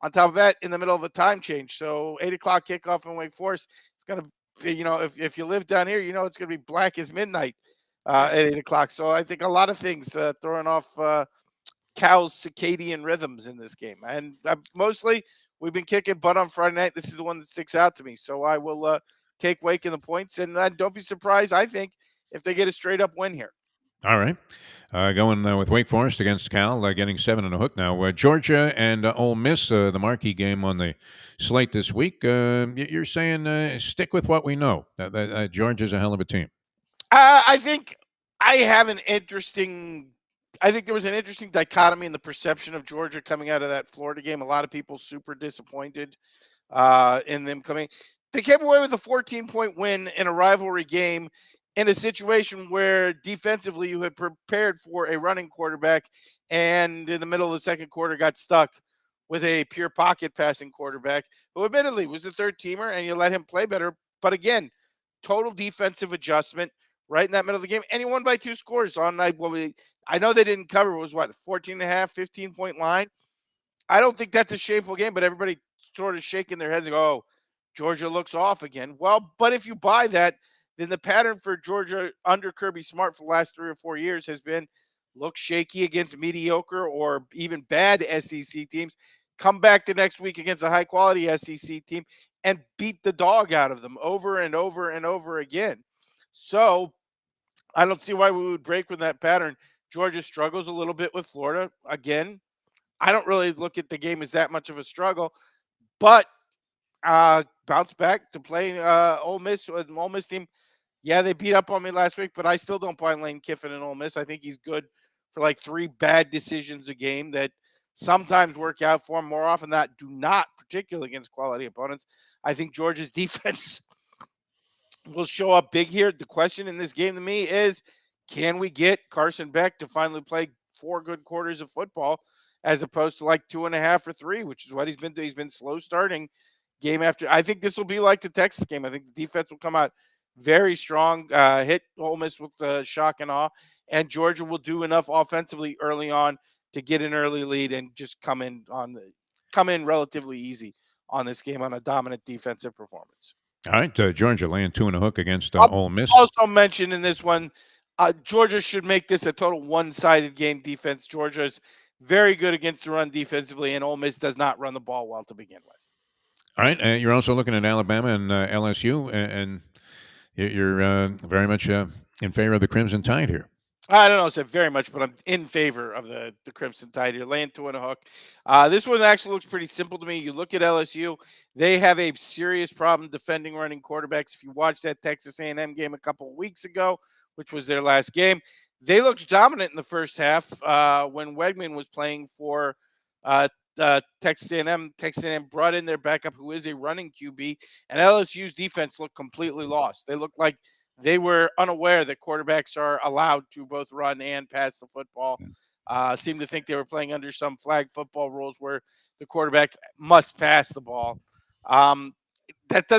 on top of that, in the middle of a time change. So 8:00 kickoff in Wake Forest. It's gonna be, if you live down here, it's gonna be black as midnight at 8:00. So I think a lot of things throwing off Cal's circadian rhythms in this game, and mostly. We've been kicking butt on Friday night. This is the one that sticks out to me. So I will take Wake in the points. And don't be surprised, I think, if they get a straight-up win here. All right. Going with Wake Forest against Cal, getting 7 and a hook now. Georgia and Ole Miss, the marquee game on the slate this week. You're saying stick with what we know. Georgia's a hell of a team. I think there was an interesting dichotomy in the perception of Georgia coming out of that Florida game. A lot of people super disappointed in them coming. They came away with a 14-point win in a rivalry game in a situation where defensively you had prepared for a running quarterback and in the middle of the second quarter got stuck with a pure pocket passing quarterback who admittedly was the third teamer and you let him play better. But again, total defensive adjustment right in that middle of the game. And he won by 2 scores on night. I know they didn't cover. It was 14.5, 15-point line. I don't think that's a shameful game, but everybody sort of shaking their heads and go, oh, Georgia looks off again. Well, but if you buy that, then the pattern for Georgia under Kirby Smart for the last 3 or 4 years has been look shaky against mediocre or even bad SEC teams, come back the next week against a high-quality SEC team, and beat the dog out of them over and over and over again. So I don't see why we would break with that pattern. Georgia struggles a little bit with Florida. Again, I don't really look at the game as that much of a struggle, but bounce back to play Ole Miss. Ole Miss team Yeah, they beat up on me last week, but I still don't buy Lane Kiffin and Ole Miss. I think he's good for like 3 bad decisions a game that sometimes work out for him. More often than not, do not, particularly against quality opponents. I think Georgia's defense will show up big here. The question in this game to me is, can we get Carson Beck to finally play 4 good quarters of football as opposed to like 2.5 or 3, which is what he's been doing. He's been slow starting game after. I think this will be like the Texas game. I think the defense will come out very strong, hit Ole Miss with shock and awe, and Georgia will do enough offensively early on to get an early lead and just come in relatively easy on this game on a dominant defensive performance. All right, Georgia laying 2.5 against I'll Ole Miss. also mention in this one, Georgia should make this a total one-sided game defense. Georgia's very good against the run defensively, and Ole Miss does not run the ball well to begin with. All right, you're also looking at Alabama and LSU, and you're very much in favor of the Crimson Tide here. I don't know, said very much, but I'm in favor of the Crimson Tide here, laying 2.5. This one actually looks pretty simple to me. You look at LSU; they have a serious problem defending running quarterbacks. If you watch that Texas A&M game a couple of weeks ago, which was their last game, they looked dominant in the first half when Wegman was playing for Texas A&M. Texas A&M brought in their backup, who is a running QB, and LSU's defense looked completely lost. They looked like they were unaware that quarterbacks are allowed to both run and pass the football. Seemed to think they were playing under some flag football rules where the quarterback must pass the ball. That's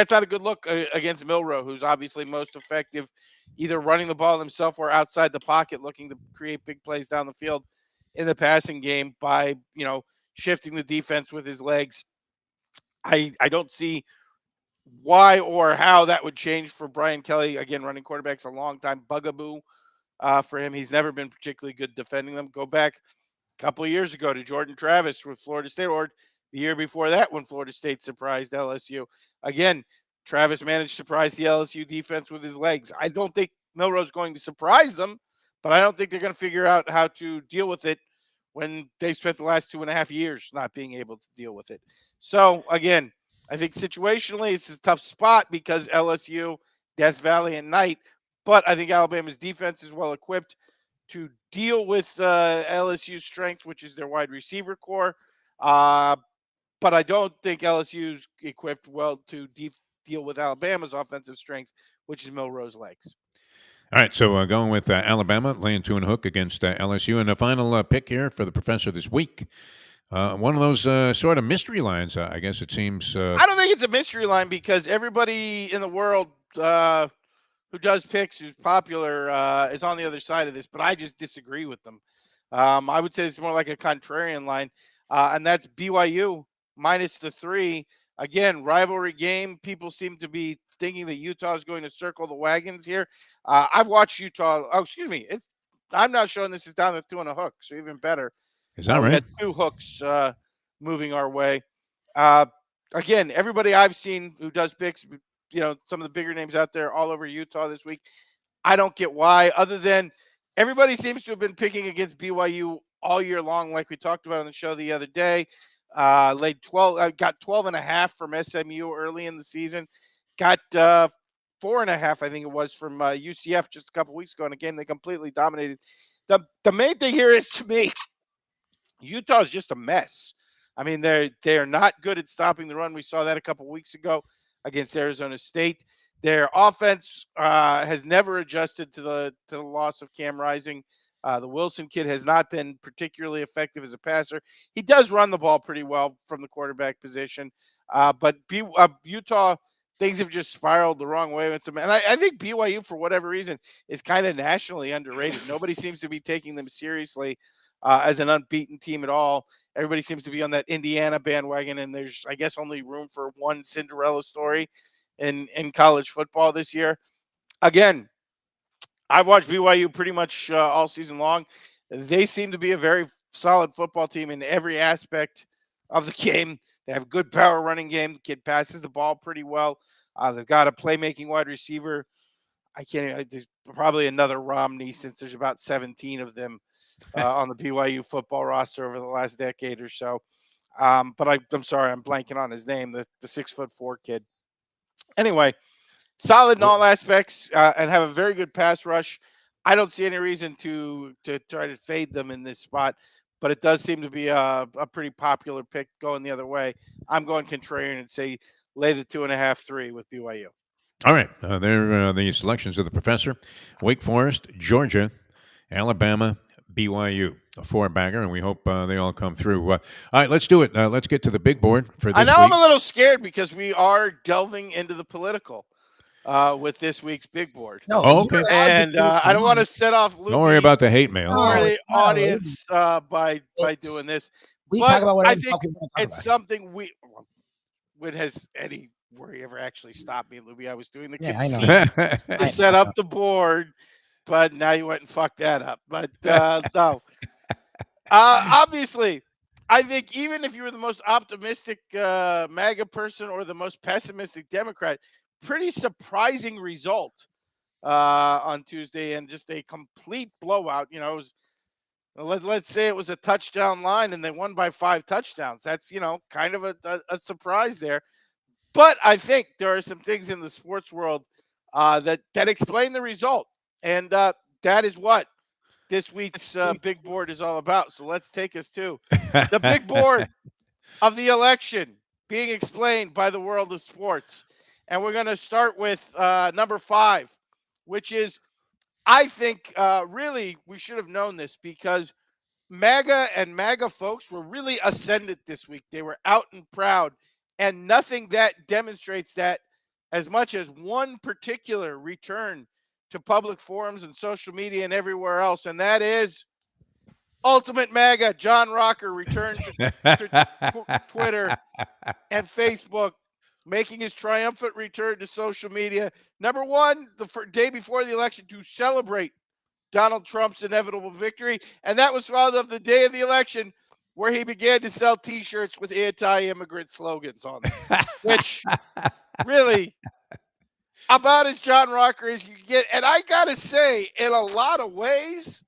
not a good look against Milroe, who's obviously most effective either running the ball himself or outside the pocket, looking to create big plays down the field in the passing game by, shifting the defense with his legs. I don't see why or how that would change for Brian Kelly. Again, running quarterback's a long time bugaboo for him. He's never been particularly good defending them. Go back a couple of years ago to Jordan Travis with Florida State, or the year before that when Florida State surprised LSU. Again, Travis managed to surprise the LSU defense with his legs. I don't think Milroe's going to surprise them, but I don't think they're going to figure out how to deal with it when they spent the last 2.5 years not being able to deal with it. So, again, I think situationally it's a tough spot because LSU, Death Valley at night, but I think Alabama's defense is well equipped to deal with LSU's strength, which is their wide receiver core. But I don't think LSU's equipped well to deal with Alabama's offensive strength, which is Milroe's legs. All right, so going with Alabama, laying 2.5 against LSU. And the final pick here for the professor this week. One of those sort of mystery lines, I guess it seems. I don't think it's a mystery line because everybody in the world who does picks, who's popular, is on the other side of this, but I just disagree with them. I would say it's more like a contrarian line, and that's BYU minus the 3. Again, rivalry game. People seem to be thinking that Utah is going to circle the wagons here. I've watched Utah. Oh, excuse me. I'm not showing this is down to 2.5, so even better. Is that right? We had 2 hooks moving our way. Again, everybody I've seen who does picks, some of the bigger names out there all over Utah this week. I don't get why, other than everybody seems to have been picking against BYU all year long, like we talked about on the show the other day. Laid 12, got 12.5 from SMU early in the season. Got 4.5, I think it was, from UCF just a couple weeks ago in a game they completely dominated. The main thing here is, to me, Utah is just a mess. I mean, they are not good at stopping the run. We saw that a couple weeks ago against Arizona State. Their offense has never adjusted to the loss of Cam Rising. The Wilson kid has not been particularly effective as a passer. He does run the ball pretty well from the quarterback position, but Utah, things have just spiraled the wrong way. And I think BYU, for whatever reason, is kind of nationally underrated. Nobody seems to be taking them seriously as an unbeaten team at all. Everybody seems to be on that Indiana bandwagon, and there's, I guess, only room for one Cinderella story in college football this year. Again, I've watched BYU pretty much all season long. They seem to be a very solid football team in every aspect of the game. They have a good power running game. The kid passes the ball pretty well. They've got a playmaking wide receiver. There's probably another Romney, since there's about 17 of them on the BYU football roster over the last decade or so. But I'm sorry, I'm blanking on his name, the 6'4" kid. Anyway, solid in all aspects, and have a very good pass rush. I don't see any reason to try to fade them in this spot, but it does seem to be a pretty popular pick going the other way. I'm going contrarian and say lay the 2.5, 3 with BYU. All right. There are the selections of the professor. Wake Forest, Georgia, Alabama, BYU. A four-bagger, and we hope they all come through. All right, let's do it. Let's get to the big board for this I know week. I'm a little scared because we are delving into the political with this week's big board. No, Oh, okay. And I don't want to set off Lubie Don't worry about the hate mail. or No, the it's not a audience by doing this. We But talk about whatever I the think fuck we want to talk it's about. something when has any worry ever actually stopped me, Lubie? I was doing the Yeah, I know. conceit to set up the board, but now you went and fucked that up. But no. Obviously, I think even if you were the most optimistic MAGA person or the most pessimistic Democrat, pretty surprising result on Tuesday and just a complete blowout. You know, it was, let's say it was a touchdown line and they won by 5 touchdowns. That's, kind of a surprise there. But I think there are some things in the sports world that explain the result. And that is what this week's big board is all about. So let's take us to the big board of the election being explained by the world of sports. And we're going to start with number 5, which is, I think, really, we should have known this because MAGA and MAGA folks were really ascendant this week. They were out and proud, and nothing that demonstrates that as much as one particular return to public forums and social media and everywhere else, and that is Ultimate MAGA. John Rocker returns to Twitter and Facebook, making his triumphant return to social media. Number one, the day before the election to celebrate Donald Trump's inevitable victory, and that was followed up the day of the election where he began to sell T-shirts with anti-immigrant slogans on them, which really about as John Rocker as you get. And I got to say, in a lot of ways,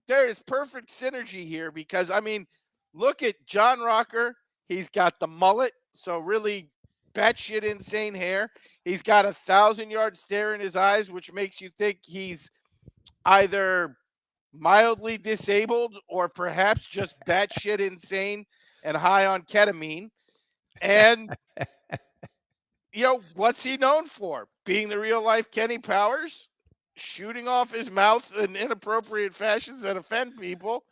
there is perfect synergy here because, I mean, look at John Rocker. He's got the mullet, so really batshit insane hair. He's got 1,000-yard stare in his eyes, which makes you think he's either mildly disabled or perhaps just batshit insane and high on ketamine. And what's he known for? Being the real life Kenny Powers, shooting off his mouth in inappropriate fashions that offend people,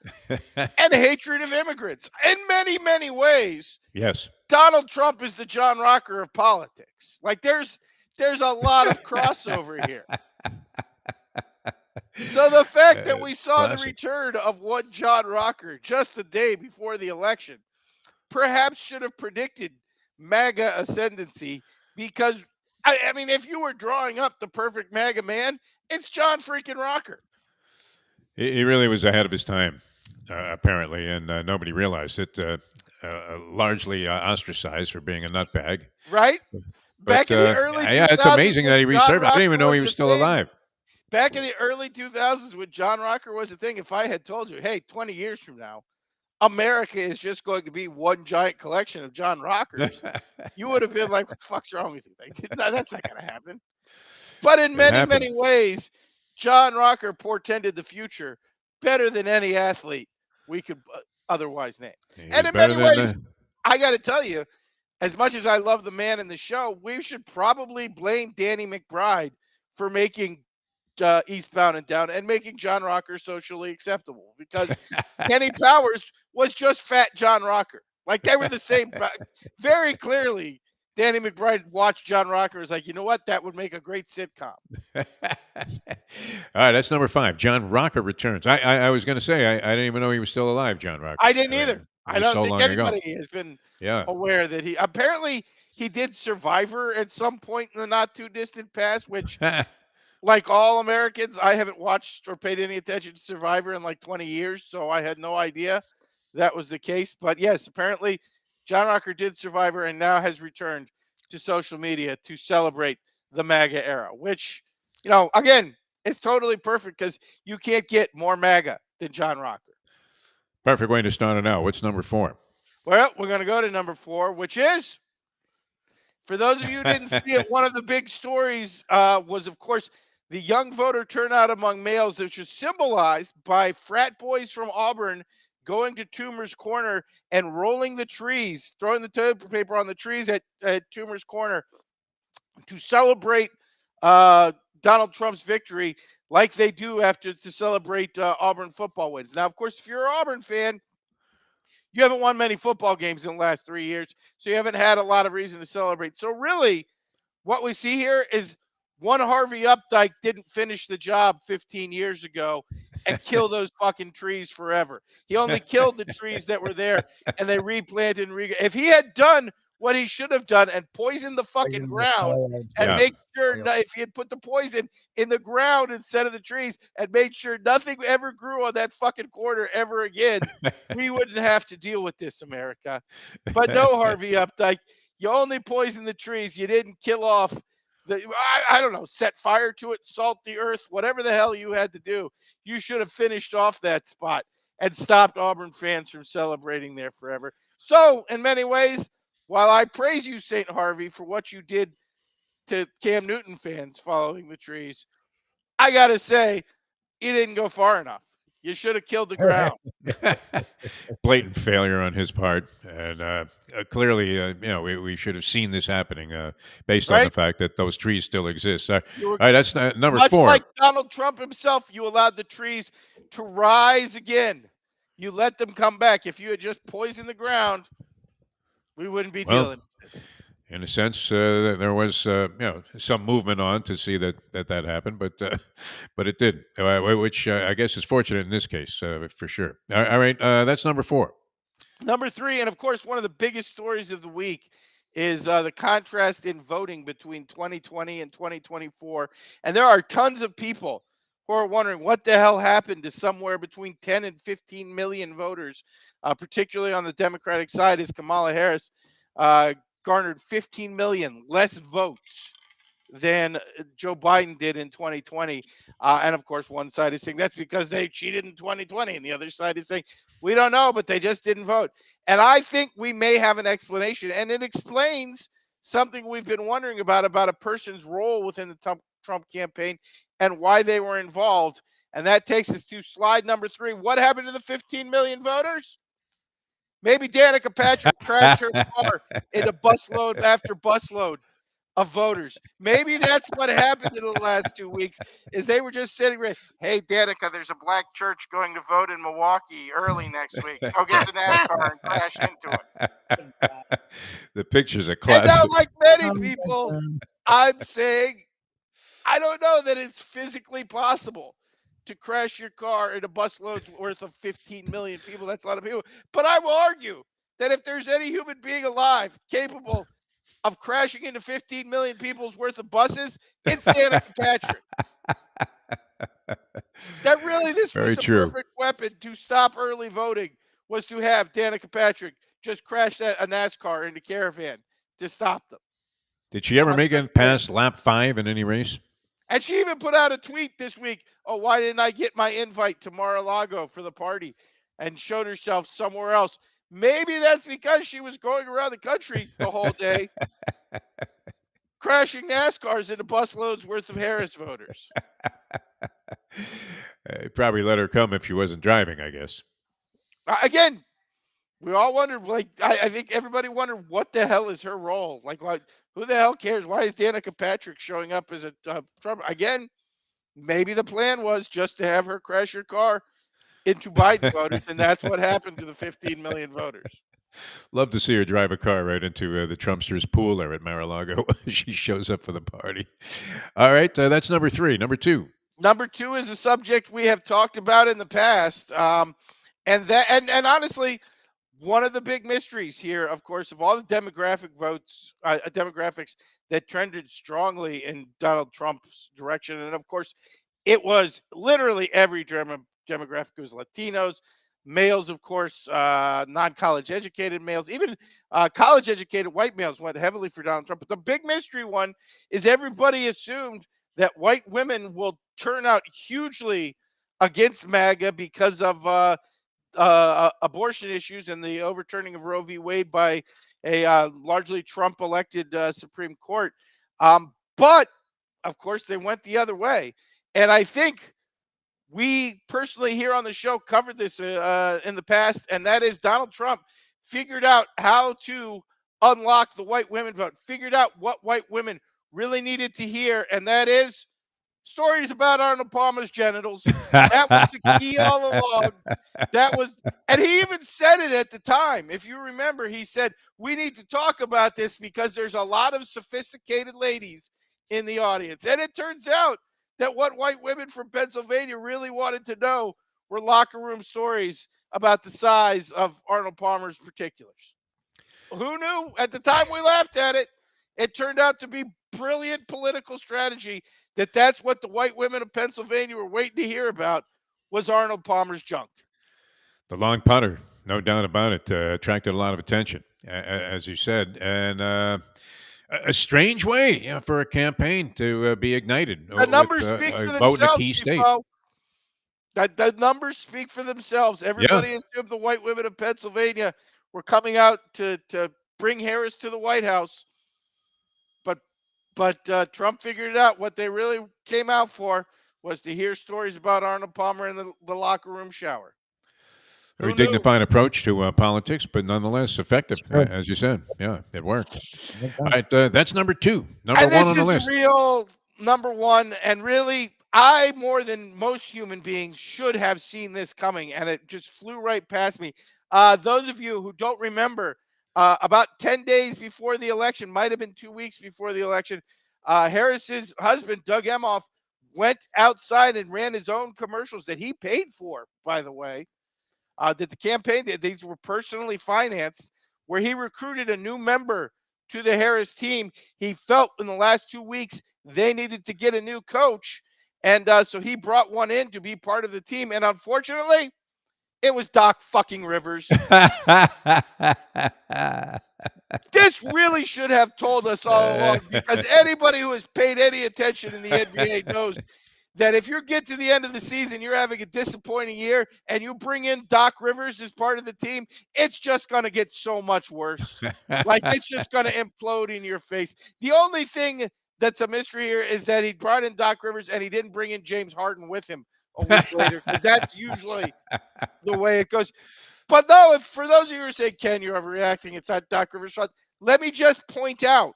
and hatred of immigrants. In many, many ways, yes, Donald Trump is the John Rocker of politics. Like there's a lot of crossover here. So the fact that we saw the return of one John Rocker just the day before the election perhaps should have predicted MAGA ascendancy because, I mean, if you were drawing up the perfect MAGA man, it's John freaking Rocker. He really was ahead of his time, apparently, and nobody realized it. Largely ostracized for being a nutbag. Right? Back in the early 2000s. Yeah, it's amazing that he resurfaced. I didn't even know he was still alive. Back in the early 2000s when John Rocker was a thing, if I had told you, hey, 20 years from now, America is just going to be one giant collection of John Rockers, you would have been like, what the fuck's wrong with you? Like, no, that's not going to happen. But in many, many ways, John Rocker portended the future better than any athlete we could otherwise name. And in many ways, I got to tell you, as much as I love the man in the show, we should probably blame Danny McBride for making Eastbound and Down and making John Rocker socially acceptable because Kenny Powers was just fat John Rocker. Like they were the same. Very clearly, Danny McBride watched John Rocker and was like, you know what? That would make a great sitcom. All right, that's number 5. John Rocker returns. I was going to say, I didn't even know he was still alive, John Rocker. I didn't either. I don't think anybody ago. has been aware that he did Survivor at some point in the not too distant past, which like all Americans, I haven't watched or paid any attention to Survivor in like 20 years, so I had no idea that was the case. But yes, apparently John Rocker did Survivor and now has returned to social media to celebrate the MAGA era, which, again, is totally perfect because you can't get more MAGA than John Rocker. Perfect way to start it out. What's number 4? Well, we're going to go to number 4, which is For those of you who didn't see it, one of the big stories was, of course, the young voter turnout among males, which was symbolized by frat boys from Auburn going to Toomer's Corner and rolling the trees, throwing the toilet paper on the trees at Toomer's Corner to celebrate Donald Trump's victory, like they do after to celebrate Auburn football wins. Now, of course, if you're an Auburn fan, you haven't won many football games in the last 3 years, so you haven't had a lot of reason to celebrate. So really, what we see here is one Harvey Updike didn't finish the job 15 years ago and kill those fucking trees forever. He only killed the trees that were there, and they replanted. If he had done what he should have done and poisoned the fucking ground and make sure if he had put the poison in the ground instead of the trees and made sure nothing ever grew on that fucking corner ever again, we wouldn't have to deal with this, America. But no, Harvey Updike, you only poisoned the trees. You didn't kill off I don't know, set fire to it, salt the earth, whatever the hell you had to do. You should have finished off that spot and stopped Auburn fans from celebrating there forever. So, in many ways, while I praise you, St. Harvey, for what you did to Cam Newton fans following the trees, I got to say, you didn't go far enough. You should have killed the ground. Blatant failure on his part, and clearly, we should have seen this happening based on the fact that those trees still exist. All right, that's number much 4. Like Donald Trump himself, you allowed the trees to rise again. You let them come back. If you had just poisoned the ground, we wouldn't be dealing with this. In a sense, there was some movement on to see that happened, but it did, which I guess is fortunate in this case for sure. All right, that's number 4. Number 3, and of course, one of the biggest stories of the week is the contrast in voting between 2020 and 2024. And there are tons of people who are wondering what the hell happened to somewhere between 10 and 15 million voters, particularly on the Democratic side, as Kamala Harris garnered 15 million less votes than Joe Biden did in 2020. And of course, one side is saying that's because they cheated in 2020. And the other side is saying, we don't know, but they just didn't vote. And I think we may have an explanation. And it explains something we've been wondering about a person's role within the Trump campaign and why they were involved. And that takes us to slide number 3. What happened to the 15 million voters? Maybe Danica Patrick crashed her car into busload after busload of voters. Maybe that's what happened in the last 2 weeks is they were just sitting there. Hey, Danica, there's a black church going to vote in Milwaukee early next week. Go get the NASCAR and crash into it. The pictures are classic. And now, like many people, I'm saying I don't know that it's physically possible to crash your car in a busload's worth of 15 million people. That's a lot of people. But I will argue that if there's any human being alive capable of crashing into 15 million people's worth of buses, it's Danica Patrick. That really, this was the perfect weapon to stop early voting, was to have Danica Patrick just crash a NASCAR into Caravan to stop them. Did she ever make it past lap 5 in any race? And she even put out a tweet this week. Oh, why didn't I get my invite to Mar-a-Lago for the party? And showed herself somewhere else. Maybe that's because she was going around the country the whole day, crashing NASCARs into busloads worth of Harris voters. Probably let her come if she wasn't driving, I guess. Again, we all wondered, I think everybody wondered what the hell is her role? Like, who the hell cares? Why is Danica Patrick showing up as a Trump? Again, maybe the plan was just to have her crash her car into Biden voters, and that's what happened to the 15 million voters. Love to see her drive a car right into the Trumpsters' pool there at Mar-a-Lago. She shows up for the party. All right, that's number 3. Number 2. Number 2 is a subject we have talked about in the past, and honestly, one of the big mysteries here, of course, of all the demographics that trended strongly in Donald Trump's direction, and of course, it was literally every demographic was Latinos, males, of course, non-college educated males, even college educated white males went heavily for Donald Trump. But the big mystery one is everybody assumed that white women will turn out hugely against MAGA because of abortion issues and the overturning of Roe v. Wade by a largely Trump-elected Supreme Court. But, of course, they went the other way. And I think we personally here on the show covered this in the past, and that is Donald Trump figured out how to unlock the white women vote, figured out what white women really needed to hear, and that is stories about Arnold Palmer's genitals. That was the key all along. And he even said it at the time. If you remember, he said, we need to talk about this because there's a lot of sophisticated ladies in the audience. And it turns out that what white women from Pennsylvania really wanted to know were locker room stories about the size of Arnold Palmer's particulars. Who knew? At the time we laughed at it, it turned out to be brilliant political strategy that's what the white women of Pennsylvania were waiting to hear about was Arnold Palmer's junk. The long putter, no doubt about it, attracted a lot of attention, as you said. And a strange way for a campaign to be ignited. The numbers speak for themselves, vote in a key state. The numbers speak for themselves. Everybody assumed the white women of Pennsylvania were coming out to bring Harris to the White House. But Trump figured it out. What they really came out for was to hear stories about Arnold Palmer in the locker room shower. Very dignified approach to politics, but nonetheless effective, as you said. Yeah, it worked. All right, that's number 2. Number 1 on the list. This is real number 1, and really, I, more than most human beings, should have seen this coming, and it just flew right past me. Those of you who don't remember, about 10 days before the election, might have been 2 weeks before the election, Harris's husband, Doug Emhoff, went outside and ran his own commercials that he paid for, by the way, that the campaign did. These were personally financed, where he recruited a new member to the Harris team. He felt in the last 2 weeks they needed to get a new coach, and so he brought one in to be part of the team, and unfortunately, it was Doc fucking Rivers. This really should have told us all along, because anybody who has paid any attention in the NBA knows that if you get to the end of the season, you're having a disappointing year, and you bring in Doc Rivers as part of the team, it's just going to get so much worse. Like, it's just going to implode in your face. The only thing that's a mystery here is that he brought in Doc Rivers and he didn't bring in James Harden with him a week later, because that's usually the way it goes. But no, if for those of you who say, Ken, you're overreacting, it's not Doc Rivers' fault, let me just point out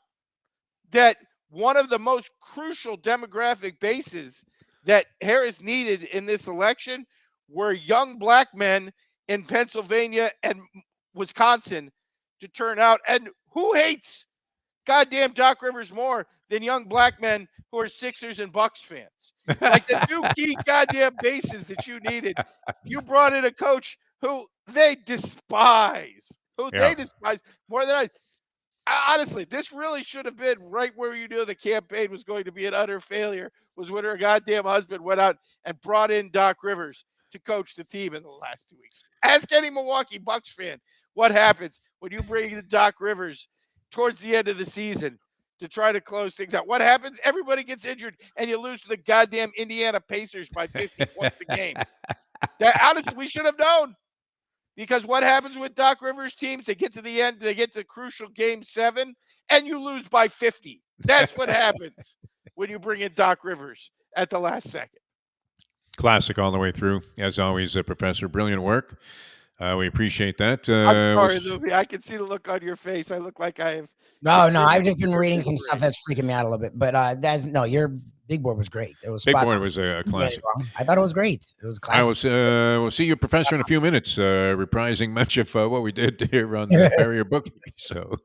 that one of the most crucial demographic bases that Harris needed in this election were young black men in Pennsylvania and Wisconsin to turn out. And who hates goddamn Doc Rivers more than young black men who are Sixers and Bucks fans? Like, the two key goddamn bases that you needed. You brought in a coach who they despise, more than I. Honestly, this really should have been right where you knew the campaign was going to be an utter failure, was when her goddamn husband went out and brought in Doc Rivers to coach the team in the last 2 weeks. Ask any Milwaukee Bucks fan what happens when you bring in Doc Rivers towards the end of the season to try to close things out. What happens? Everybody gets injured, and you lose to the goddamn Indiana Pacers by 50 points a game. Honestly, we should have known. Because what happens with Doc Rivers teams? They get to the end, they get to crucial game 7, and you lose by 50. That's what happens when you bring in Doc Rivers at the last second. Classic all the way through. As always, Professor, brilliant work. We appreciate that. I'm sorry, Lubie. I can see the look on your face. I look like I have. No, I've just been reading some stuff that's freaking me out a little bit. But your Big Board was great. It was Big Board was a classic. I thought it was great. It was classic. We'll see you, Professor, in a few minutes, reprising much of what we did here on the Barrier Book. So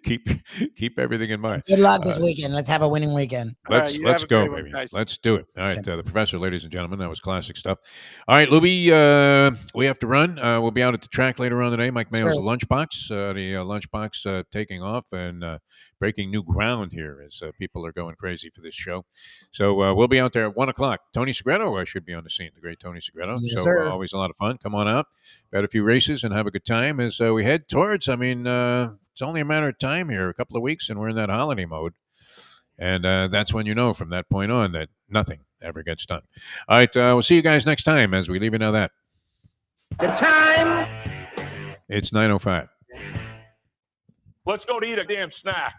keep everything in mind. Good luck this weekend. Let's have a winning weekend. Let's go, baby. Let's do it. All right, the Professor, ladies and gentlemen, that was classic stuff. All right, Lubie, we have to run. We'll be out at the track later on today. Mike Mayo's lunchbox, the lunchbox taking off and breaking new ground here as people are going crazy for this show. So we'll be out there at 1 o'clock. Tony Segreto should be on the scene, the great Tony Segreto. Yes, so always a lot of fun. Come on out, bet a few races, and have a good time as we head towards, it's only a matter of time here, a couple of weeks, and we're in that holiday mode. And that's when you know from that point on that nothing ever gets done. All right, we'll see you guys next time as we leave you now that. The time. It's 9:05. Let's go to eat a damn snack.